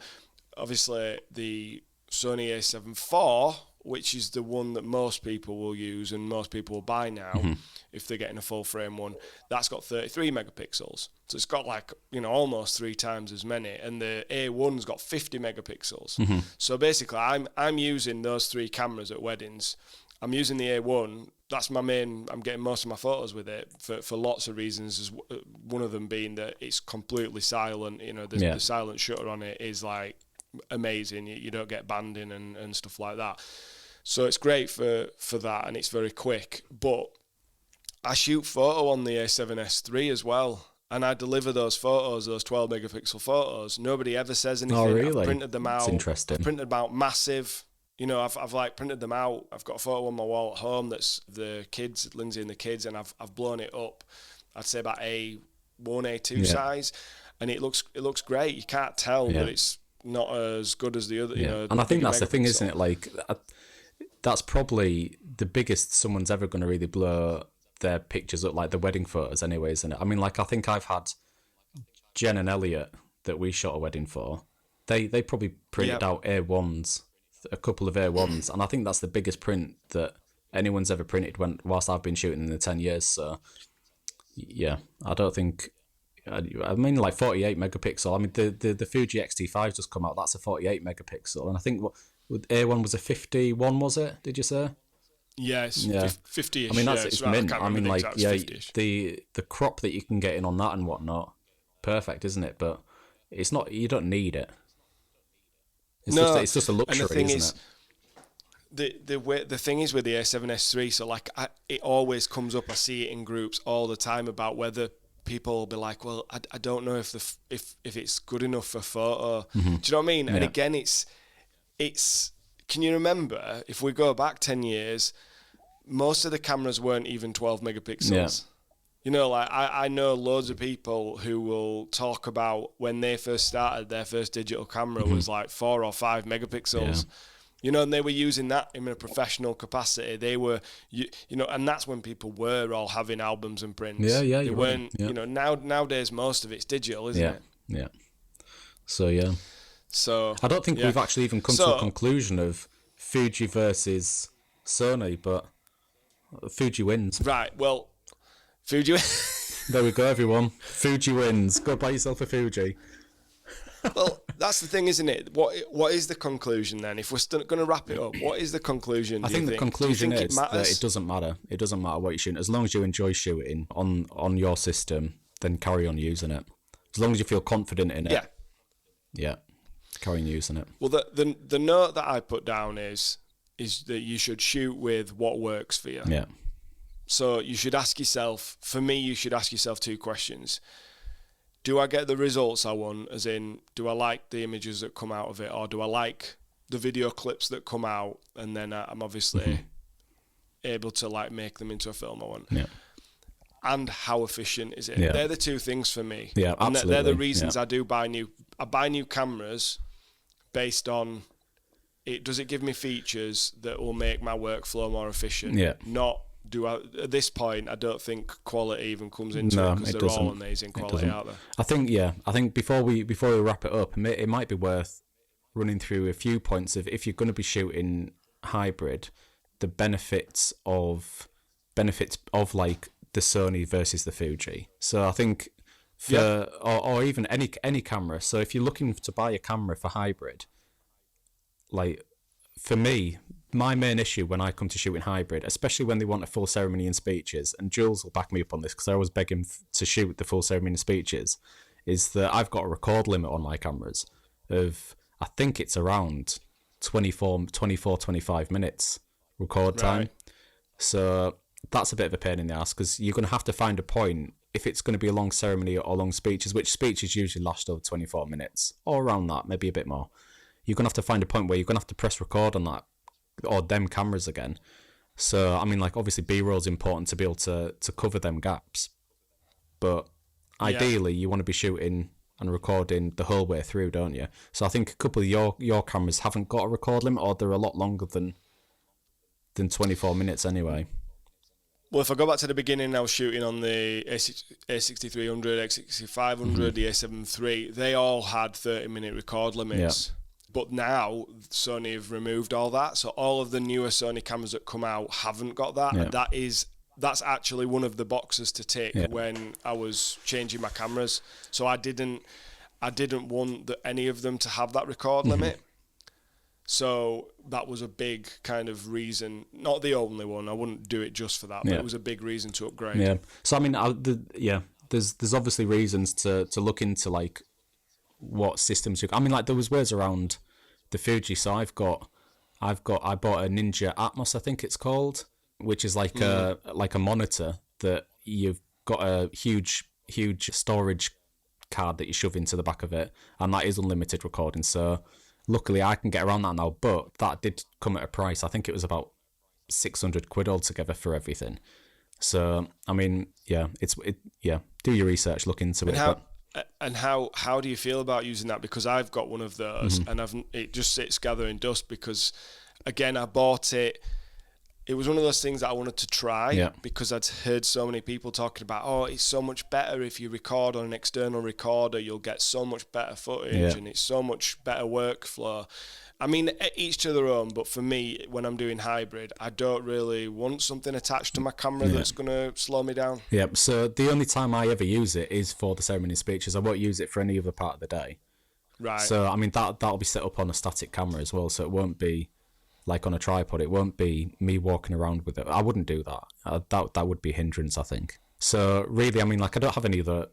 Speaker 1: Obviously, the Sony A7 IV, which is the one that most people will use and most people will buy now, if they're getting a full frame one, that's got 33 megapixels. So it's got like, almost 3 times as many. And the A1's got 50 megapixels. Mm-hmm. So basically, I'm using those 3 cameras at weddings. I'm using the A1. That's my main. I'm getting most of my photos with it for lots of reasons. One of them being that it's completely silent. The silent shutter on it is like amazing. You don't get banding and stuff like that. So it's great for that, and it's very quick. But I shoot photo on the A7S III as well, and I deliver those 12 megapixel photos. Nobody ever says anything.
Speaker 2: Oh, really?
Speaker 1: I've printed them out.
Speaker 2: That's interesting.
Speaker 1: I've printed them out massive. I've like printed them out. I've got a photo on my wall at home that's the kids, Lindsay and the kids, and I've blown it up. I'd say about A1, A2 size, and it looks great. You can't tell that it's not as good as the other.
Speaker 2: And I think that's the thing, isn't it? Like, that's probably the biggest someone's ever going to really blow their pictures up, like the wedding photos, anyway, isn't it? I mean, like, I think I've had Jen and Elliot that we shot a wedding for. They probably printed out A1s. A couple of A1s, and I think that's the biggest print that anyone's ever printed whilst I've been shooting in the 10 years. So yeah, I don't think, I mean, like 48 megapixel. I mean, the Fuji X-T5 just come out. That's a 48 megapixel, and I think A1 was a 51. Was it? Did you say?
Speaker 1: Yeah, it's 50-ish.
Speaker 2: I mean, it's mint. I mean, like, the crop that you can get in on that and whatnot, perfect, isn't it? But it's not. You don't need it. It's just a luxury, isn't
Speaker 1: it? The thing is with the A7S III, so like it always comes up. I see it in groups all the time about whether people will be like, well, I don't know if it's good enough for photo. Mm-hmm. Do you know what I mean? Yeah. And again, it's. Can you remember if we go back 10 years, most of the cameras weren't even 12 megapixels. Yeah. Like I know loads of people who will talk about when they first started, their first digital camera was like 4 or 5 megapixels. Yeah. And they were using that in a professional capacity. They were, and that's when people were all having albums and prints.
Speaker 2: Yeah.
Speaker 1: They weren't, nowadays most of it's digital, isn't it?
Speaker 2: Yeah. So I don't think we've actually even come to a conclusion of Fuji versus Sony, but Fuji wins.
Speaker 1: Right. Well. Fuji.
Speaker 2: There we go, everyone. Fuji wins. Go buy yourself a Fuji.
Speaker 1: Well, that's the thing, isn't it? What is the conclusion then? If we're still going to wrap it up, what is the conclusion?
Speaker 2: I think the conclusion is that it doesn't matter. It doesn't matter what you're shooting. As long as you enjoy shooting on your system, then carry on using it. As long as you feel confident in it. Yeah. Carry on using it.
Speaker 1: Well, the note that I put down is that you should shoot with what works for you.
Speaker 2: Yeah.
Speaker 1: So you should ask yourself, for me, you should ask yourself 2 questions. Do I get the results I want? As in, do I like the images that come out of it? Or do I like the video clips that come out? And then I'm obviously able to like make them into a film I want.
Speaker 2: Yeah.
Speaker 1: And how efficient is it?
Speaker 2: Yeah.
Speaker 1: They're the 2 things for me.
Speaker 2: Yeah, absolutely.
Speaker 1: And they're the reasons I buy new cameras based on it. Does it give me features that will make my workflow more efficient?
Speaker 2: Yeah.
Speaker 1: Not at this point, I don't think quality even comes into it because they're all amazing quality out there.
Speaker 2: I think before we wrap it up, it might be worth running through a few points of, if you're going to be shooting hybrid, the benefits of like the Sony versus the Fuji. So I think or even any camera. So if you're looking to buy a camera for hybrid, like for me, my main issue when I come to shooting hybrid, especially when they want a full ceremony and speeches, and Jules will back me up on this because I always beg him to shoot the full ceremony and speeches, is that I've got a record limit on my cameras of, I think it's around 25 minutes record time.
Speaker 1: Right.
Speaker 2: So that's a bit of a pain in the ass because you're going to have to find a point if it's going to be a long ceremony or long speeches, which speeches usually last over 24 minutes or around that, maybe a bit more. You're going to have to find a point where you're going to have to press record on that or them cameras again. So, I mean, like, obviously B-roll is important to be able to cover them gaps. But ideally, you want to be shooting and recording the whole way through, don't you? So I think a couple of your cameras haven't got a record limit, or they're a lot longer than 24 minutes anyway.
Speaker 1: Well, if I go back to the beginning, I was shooting on the A6300, A6500, the A7 III. They all had 30-minute record limits.
Speaker 2: Yeah.
Speaker 1: But now Sony have removed all that. So all of the newer Sony cameras that come out haven't got that.
Speaker 2: Yeah.
Speaker 1: And that's actually one of the boxes to tick when I was changing my cameras. So I didn't want any of them to have that record limit. So that was a big kind of reason, not the only one. I wouldn't do it just for that, but it was a big reason to upgrade.
Speaker 2: Yeah. So I mean, there's obviously reasons to look into like what systems I mean, like there was ways around the Fuji. So I bought a Ninja Atmos, I think it's called, which is like a monitor that you've got a huge storage card that you shove into the back of it, and that is unlimited recording. So luckily I can get around that now, but that did come at a price. I think it was about 600 quid altogether for everything. So I mean, do your research, look into it.
Speaker 1: How do you feel about using that? Because I've got one of those, and it just sits gathering dust because, again, I bought it. It was one of those things that I wanted to try because I'd heard so many people talking about, oh, it's so much better if you record on an external recorder, you'll get so much better footage and it's so much better workflow. I mean, each to their own, but for me, when I'm doing hybrid, I don't really want something attached to my camera that's going to slow me down.
Speaker 2: Yeah, so the only time I ever use it is for the ceremony speeches. I won't use it for any other part of the day.
Speaker 1: Right.
Speaker 2: So, I mean, that'll be set up on a static camera as well, so it won't be like on a tripod. It won't be me walking around with it. I wouldn't do that. That would be a hindrance, I think. So, really, I mean, like, I don't have any other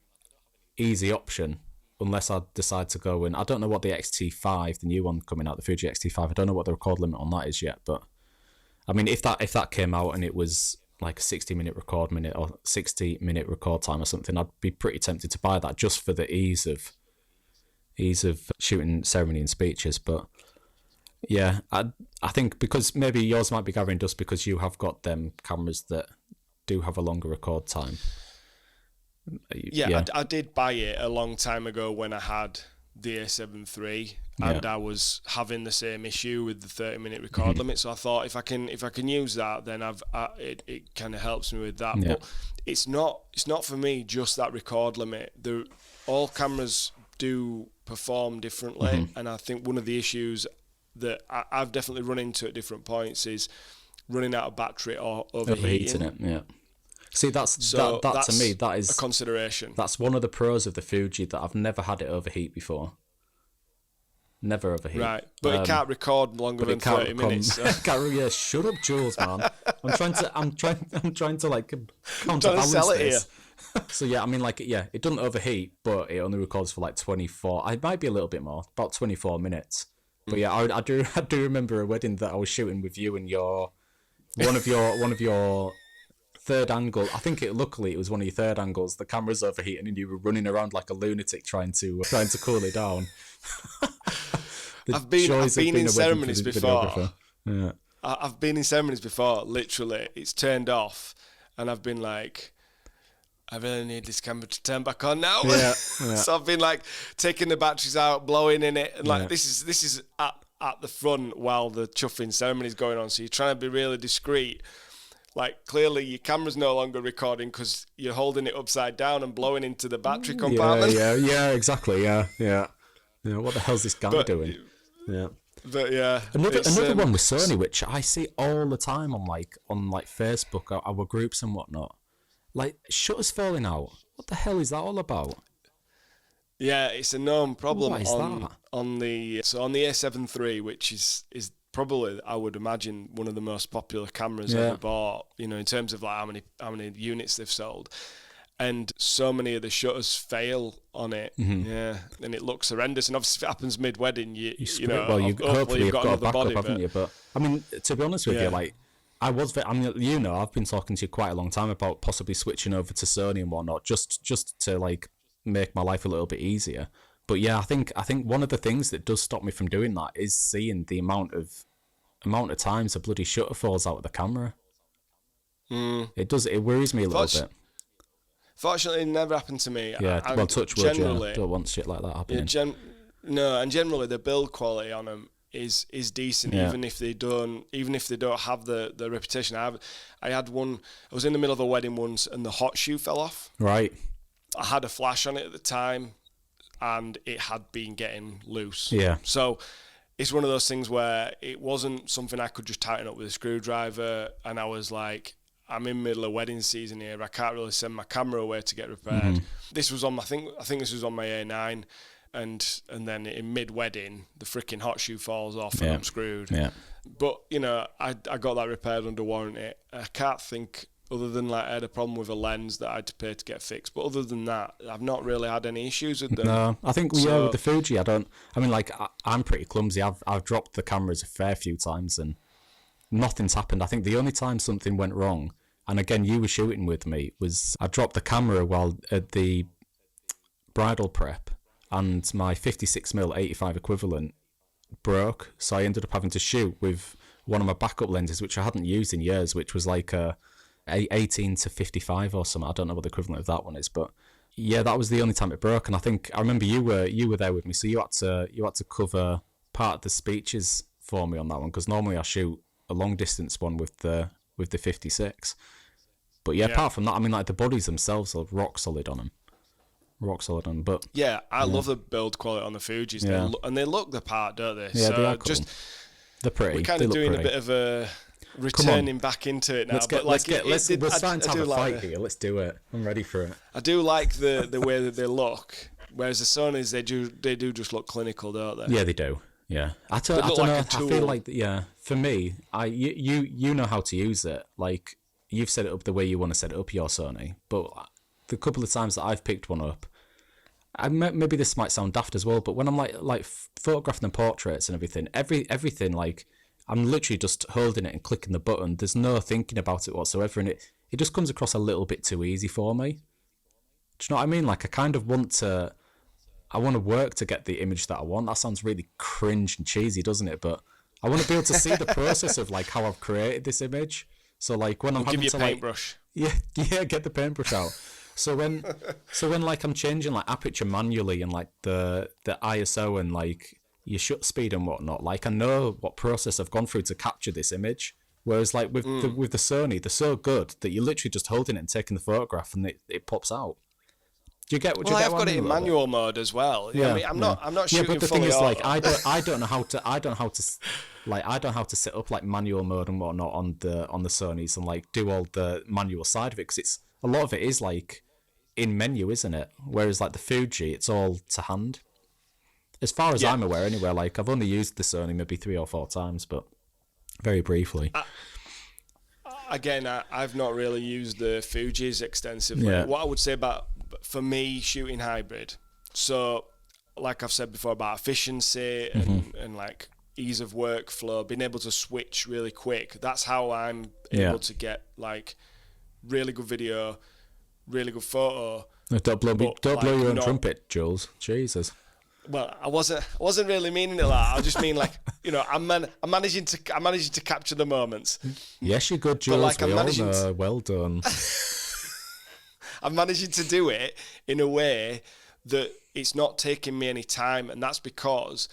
Speaker 2: easy option unless I decide to go in. I don't know what the XT5, the new one coming out, the Fuji XT5, I don't know what the record limit on that is yet, but I mean, if that came out and it was like a 60-minute record minute or 60-minute record time or something, I'd be pretty tempted to buy that just for the ease of shooting ceremony and speeches. But yeah, I think because maybe yours might be gathering dust because you have got them cameras that do have a longer record time.
Speaker 1: Yeah. I did buy it a long time ago when I had the A7 III, and I was having the same issue with the 30-minute record limit. So I thought if I can use that, then it kind of helps me with that.
Speaker 2: Yeah.
Speaker 1: But it's not for me just that record limit. All cameras do perform differently, and I think one of the issues that I've definitely run into at different points is running out of battery or overheating
Speaker 2: it. Yeah. See, that's to me, that is
Speaker 1: a consideration.
Speaker 2: That's one of the pros of the Fuji, that I've never had it overheat before. Never overheat.
Speaker 1: Right, but it can't record longer than 30 minutes.
Speaker 2: Yeah, shut up, Jules, man. I'm trying to like counterbalance
Speaker 1: sell it
Speaker 2: this. So yeah, I mean, like, yeah, it doesn't overheat, but it only records for like 24. It might be a little bit more, about 24 minutes. But yeah, I do remember a wedding that I was shooting with you and one of your third angle. I think luckily it was one of your third angles. The camera's overheating and you were running around like a lunatic trying to cool it down.
Speaker 1: I've been in ceremonies before.
Speaker 2: Yeah.
Speaker 1: I've been in ceremonies before. Literally, it's turned off, and I've been like, I really need this camera to turn back on now.
Speaker 2: Yeah.
Speaker 1: So I've been like taking the batteries out, blowing in it, and like this is at the front while the chuffing ceremony's going on. So you're trying to be really discreet. Like, clearly your camera's no longer recording because you're holding it upside down and blowing into the battery compartment.
Speaker 2: Yeah, exactly. Yeah. What the hell's this guy doing? Yeah.
Speaker 1: But yeah.
Speaker 2: Another one with Sony, which I see all the time on Facebook, our groups and whatnot. Like, shutters falling out. What the hell is that all about?
Speaker 1: Yeah, it's a known problem
Speaker 2: what is that?
Speaker 1: on the A7 III, which is probably, I would imagine, one of the most popular cameras ever bought, you know, in terms of like how many units they've sold. And so many of the shutters fail on it, and it looks horrendous. And obviously, if it happens mid-wedding, you know,
Speaker 2: well,
Speaker 1: hopefully you've got another body,
Speaker 2: haven't you? But I mean, to be honest with you, like I mean, you know, I've been talking to you quite a long time about possibly switching over to Sony and whatnot, just to like make my life a little bit easier. But yeah, I think one of the things that does stop me from doing that is seeing the amount of times a bloody shutter falls out of the camera. It worries me a little bit.
Speaker 1: Fortunately, it never happened to me.
Speaker 2: Yeah, well, touch wood, don't want shit like that happening.
Speaker 1: And generally the build quality on them is decent, even if they don't have the reputation. I had one. I was in the middle of a wedding once, and the hot shoe fell off.
Speaker 2: Right.
Speaker 1: I had a flash on it at the time, and it had been getting loose.
Speaker 2: Yeah.
Speaker 1: So it's one of those things where it wasn't something I could just tighten up with a screwdriver, and I was like, I'm in the middle of wedding season here. I can't really send my camera away to get repaired. This was on, I think this was on my E89, and then in mid-wedding, the freaking hot shoe falls off and I'm screwed.
Speaker 2: Yeah.
Speaker 1: But, you know, I got that repaired under warranty. I can't think, other than like I had a problem with a lens that I had to pay to get fixed. But other than that, I've not really had any issues with them.
Speaker 2: No, I think with the Fuji, I'm pretty clumsy. I've dropped the cameras a fair few times and nothing's happened. I think the only time something went wrong, and again, you were shooting with me, was I dropped the camera while at the bridal prep, and my 56mm 85 equivalent broke, so I ended up having to shoot with one of my backup lenses, which I hadn't used in years, which was like a 18 to 55 or something. I don't know what the equivalent of that one is, but yeah, that was the only time it broke. And I think I remember you were there with me, so you had to cover part of the speeches for me on that one, because normally I shoot a long distance one with the 56. But yeah, apart from that, I mean, like the bodies themselves are rock solid on them. But
Speaker 1: yeah, I love the build quality on the Fujis. Yeah. They look the part, don't they?
Speaker 2: Yeah, so they are cool. They're pretty.
Speaker 1: We're kind of doing pretty. A bit of a returning back into it now. We're
Speaker 2: starting to have a fight here. Let's do it. I'm ready for it.
Speaker 1: I do like the way that they look, whereas the Sonys, they do just look clinical, don't they?
Speaker 2: Yeah, they do. Yeah, I don't know. I feel like for me, you know how to use it. Like you've set it up the way you want to set it up, your Sony. But the couple of times that I've picked one up, maybe this might sound daft as well, but when I'm like photographing the portraits and everything, like I'm literally just holding it and clicking the button. There's no thinking about it whatsoever, and it just comes across a little bit too easy for me. Do you know what I mean? Like I kind of want to work to get the image that I want. That sounds really cringe and cheesy, doesn't it? But I want to be able to see the process of like how I've created this image. So like when I'm having to
Speaker 1: paintbrush.
Speaker 2: Get the paintbrush out. So when like I'm changing like aperture manually and like the ISO and like your shutter speed and whatnot, like I know what process I've gone through to capture this image. Whereas like with the Sony, they're so good that you're literally just holding it and taking the photograph and it pops out. Do you get what?
Speaker 1: I've got it in manual mode as well. Yeah, I mean, I'm not shooting.
Speaker 2: Yeah, but the
Speaker 1: thing
Speaker 2: is,
Speaker 1: auto.
Speaker 2: like, I don't know how to set up like manual mode and whatnot on the Sonys and like do all the manual side of it, because it's a lot of it is like in menu, isn't it? Whereas like the Fuji, it's all to hand. As far as I'm aware, anyway. Like I've only used the Sony maybe 3 or 4 times, but very briefly.
Speaker 1: Again, I've not really used the Fujis extensively. Yeah. What I would say about, for me, shooting hybrid, so like I've said before about efficiency and like ease of workflow, being able to switch really quick, that's how I'm able to get like really good video, really good photo.
Speaker 2: Don't blow your own trumpet, Jules. Jesus.
Speaker 1: Well, I wasn't really meaning it like that. I just mean like, you know, I'm managing to capture the moments.
Speaker 2: Yes, you're good, Jules. Like, we all know. Well done.
Speaker 1: I'm managing to do it in a way that it's not taking me any time, and that's because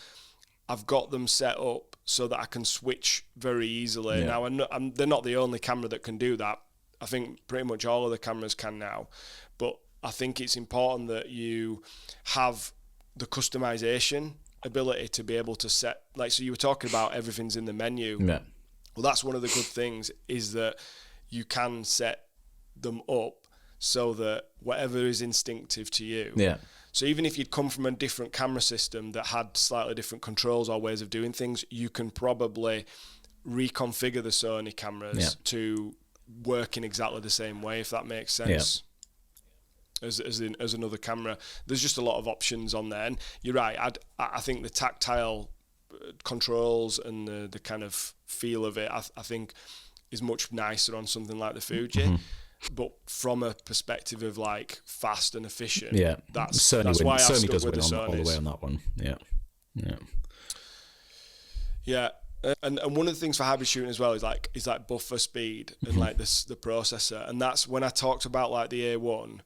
Speaker 1: I've got them set up so that I can switch very easily. Yeah. Now, they're not the only camera that can do that. I think pretty much all of the cameras can now, but I think it's important that you have the customization ability to be able to set, like, so you were talking about everything's in the menu.
Speaker 2: Yeah.
Speaker 1: Well, that's one of the good things, is that you can set them up so that whatever is instinctive to you.
Speaker 2: Yeah.
Speaker 1: So even if you'd come from a different camera system that had slightly different controls or ways of doing things, you can probably reconfigure the Sony cameras to work in exactly the same way, if that makes sense. As another camera. There's just a lot of options on there, and you're right. I think the tactile controls and the kind of feel of it, I think, is much nicer on something like the Fuji. But from a perspective of like fast and efficient, that's why I've stuck with the Sonys.
Speaker 2: All the way on that one.
Speaker 1: Yeah. And one of the things for hybrid shooting as well is like buffer speed and like the processor, and that's when I talked about like the A1.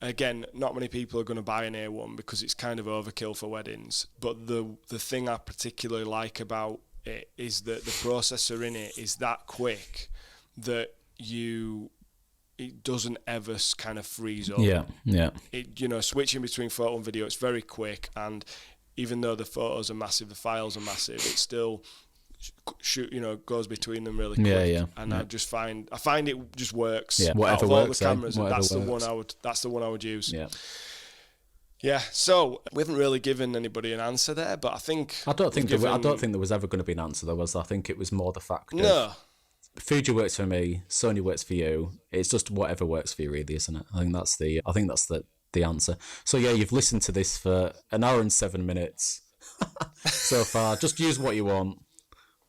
Speaker 1: Again, not many people are going to buy an A1 because it's kind of overkill for weddings. But the thing I particularly like about it is that the processor in it is that quick that it doesn't ever kind of freeze up. It, switching between photo and video, it's very quick, and even though the photos are massive, the files are massive, it still goes between them really quick. And I find it just works.
Speaker 2: Whatever works.
Speaker 1: All the cameras, that's the one I would use. So we haven't really given anybody an answer there, but I don't think
Speaker 2: there was ever going to be an answer. I think it was more the fact of Fuji works for me, Sony works for you. It's just whatever works for you, really, isn't it? I think that's the answer. So yeah, you've listened to this for an hour and 7 minutes so far. Just use what you want.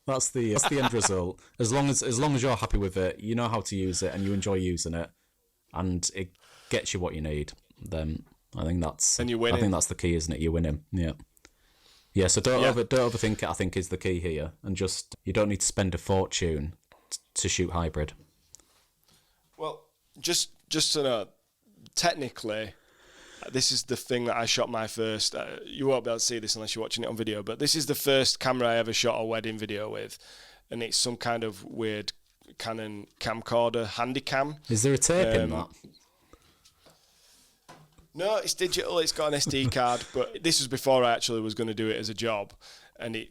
Speaker 2: That's the end result. As long as you're happy with it, you know how to use it, and you enjoy using it, and it gets you what you need, then I think that's the key, isn't it? You're winning. Yeah. So don't overthink it, I think, is the key here, and just you don't need to spend a fortune to shoot hybrid.
Speaker 1: Well, just to know, technically, this is the thing that I shot my first. You won't be able to see this unless you're watching it on video, but this is the first camera I ever shot a wedding video with, and it's some kind of weird Canon camcorder Handycam.
Speaker 2: Is there a tape in that?
Speaker 1: No, it's digital. It's got an SD card, but this was before I actually was going to do it as a job, and it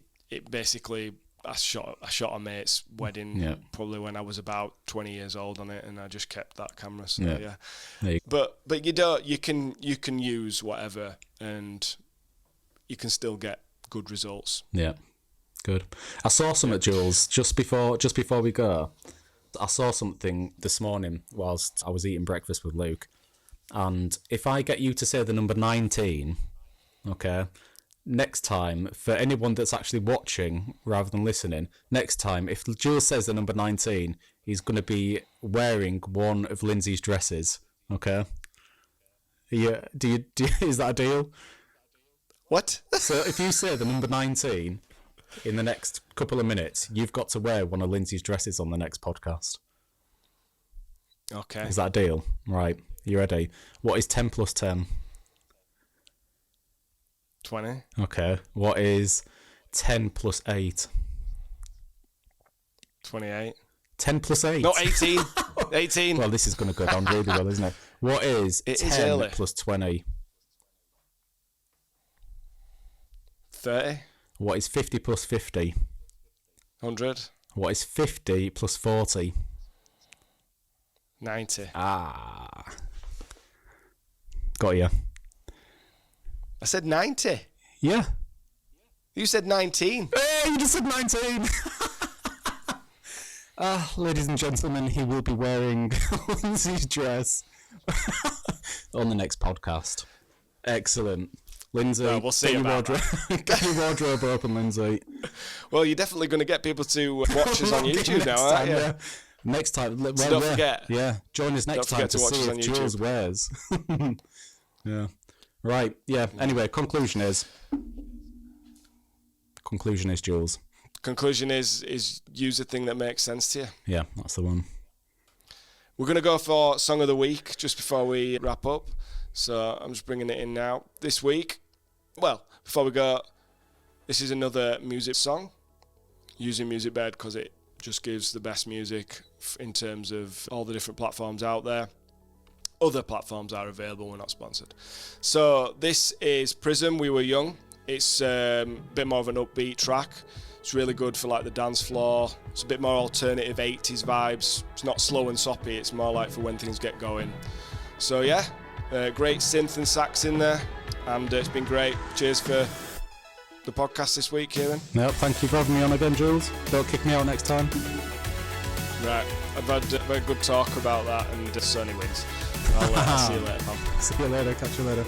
Speaker 1: basically. I shot a mate's wedding probably when I was about 20 years old on it, and I just kept that camera. So but you can use whatever, and you can still get good results.
Speaker 2: Yeah, good. I saw something, Jules, just before we go. I saw something this morning whilst I was eating breakfast with Luke, and if I get you to say the number 19, okay. Next time, for anyone that's actually watching rather than listening, next time, if Jules says the number 19, he's going to be wearing one of Lindsay's dresses. Okay? Yeah. Is that a deal?
Speaker 1: What?
Speaker 2: So if you say the number 19 in the next couple of minutes, you've got to wear one of Lindsay's dresses on the next podcast.
Speaker 1: Okay.
Speaker 2: Is that a deal? Right. You ready? What is 10 plus 10?
Speaker 1: 20.
Speaker 2: Okay. What is 10 plus 8?
Speaker 1: 28.
Speaker 2: 10 plus 8?
Speaker 1: No, 18. 18.
Speaker 2: Well, this is going to go down really well, isn't it? What is 10 plus 20?
Speaker 1: 30.
Speaker 2: What is 50 plus 50?
Speaker 1: 100.
Speaker 2: What is 50 plus 40?
Speaker 1: 90.
Speaker 2: Got you.
Speaker 1: I said 90.
Speaker 2: Yeah.
Speaker 1: You said 19.
Speaker 2: Hey, you just said 19. Ladies and gentlemen, he will be wearing Lindsay's dress on the next podcast. Excellent. Lindsay,
Speaker 1: we'll see about that.
Speaker 2: Get your wardrobe open, Lindsay.
Speaker 1: Well, you're definitely going to get people to watch us on YouTube now, aren't you?
Speaker 2: Yeah. Next time.
Speaker 1: So don't forget.
Speaker 2: Yeah, join us next time to
Speaker 1: watch
Speaker 2: see
Speaker 1: us on
Speaker 2: if
Speaker 1: YouTube.
Speaker 2: Jules wears. Yeah. Right, yeah. Anyway, conclusion is, Jules.
Speaker 1: Conclusion is use a thing that makes sense to you.
Speaker 2: Yeah, that's the one.
Speaker 1: We're going to go for Song of the Week just before we wrap up. So I'm just bringing it in now. This week, well, before we go, this is another music song using Music Bed because it just gives the best music in terms of all the different platforms out there. Other platforms are available, we're not sponsored. So this is Prism, We Were Young. It's a bit more of an upbeat track. It's really good for like the dance floor. It's a bit more alternative 80s vibes. It's not slow and soppy, it's more like for when things get going. So yeah, great synth and sax in there. and it's been great. Cheers for the podcast this week, Kieran.
Speaker 2: No, thank you for having me on again, Jules. Don't kick me out next time.
Speaker 1: Right, I've had a very good talk about that, and Sony wins. I'll see you later, pal.
Speaker 2: See you later. Catch you later.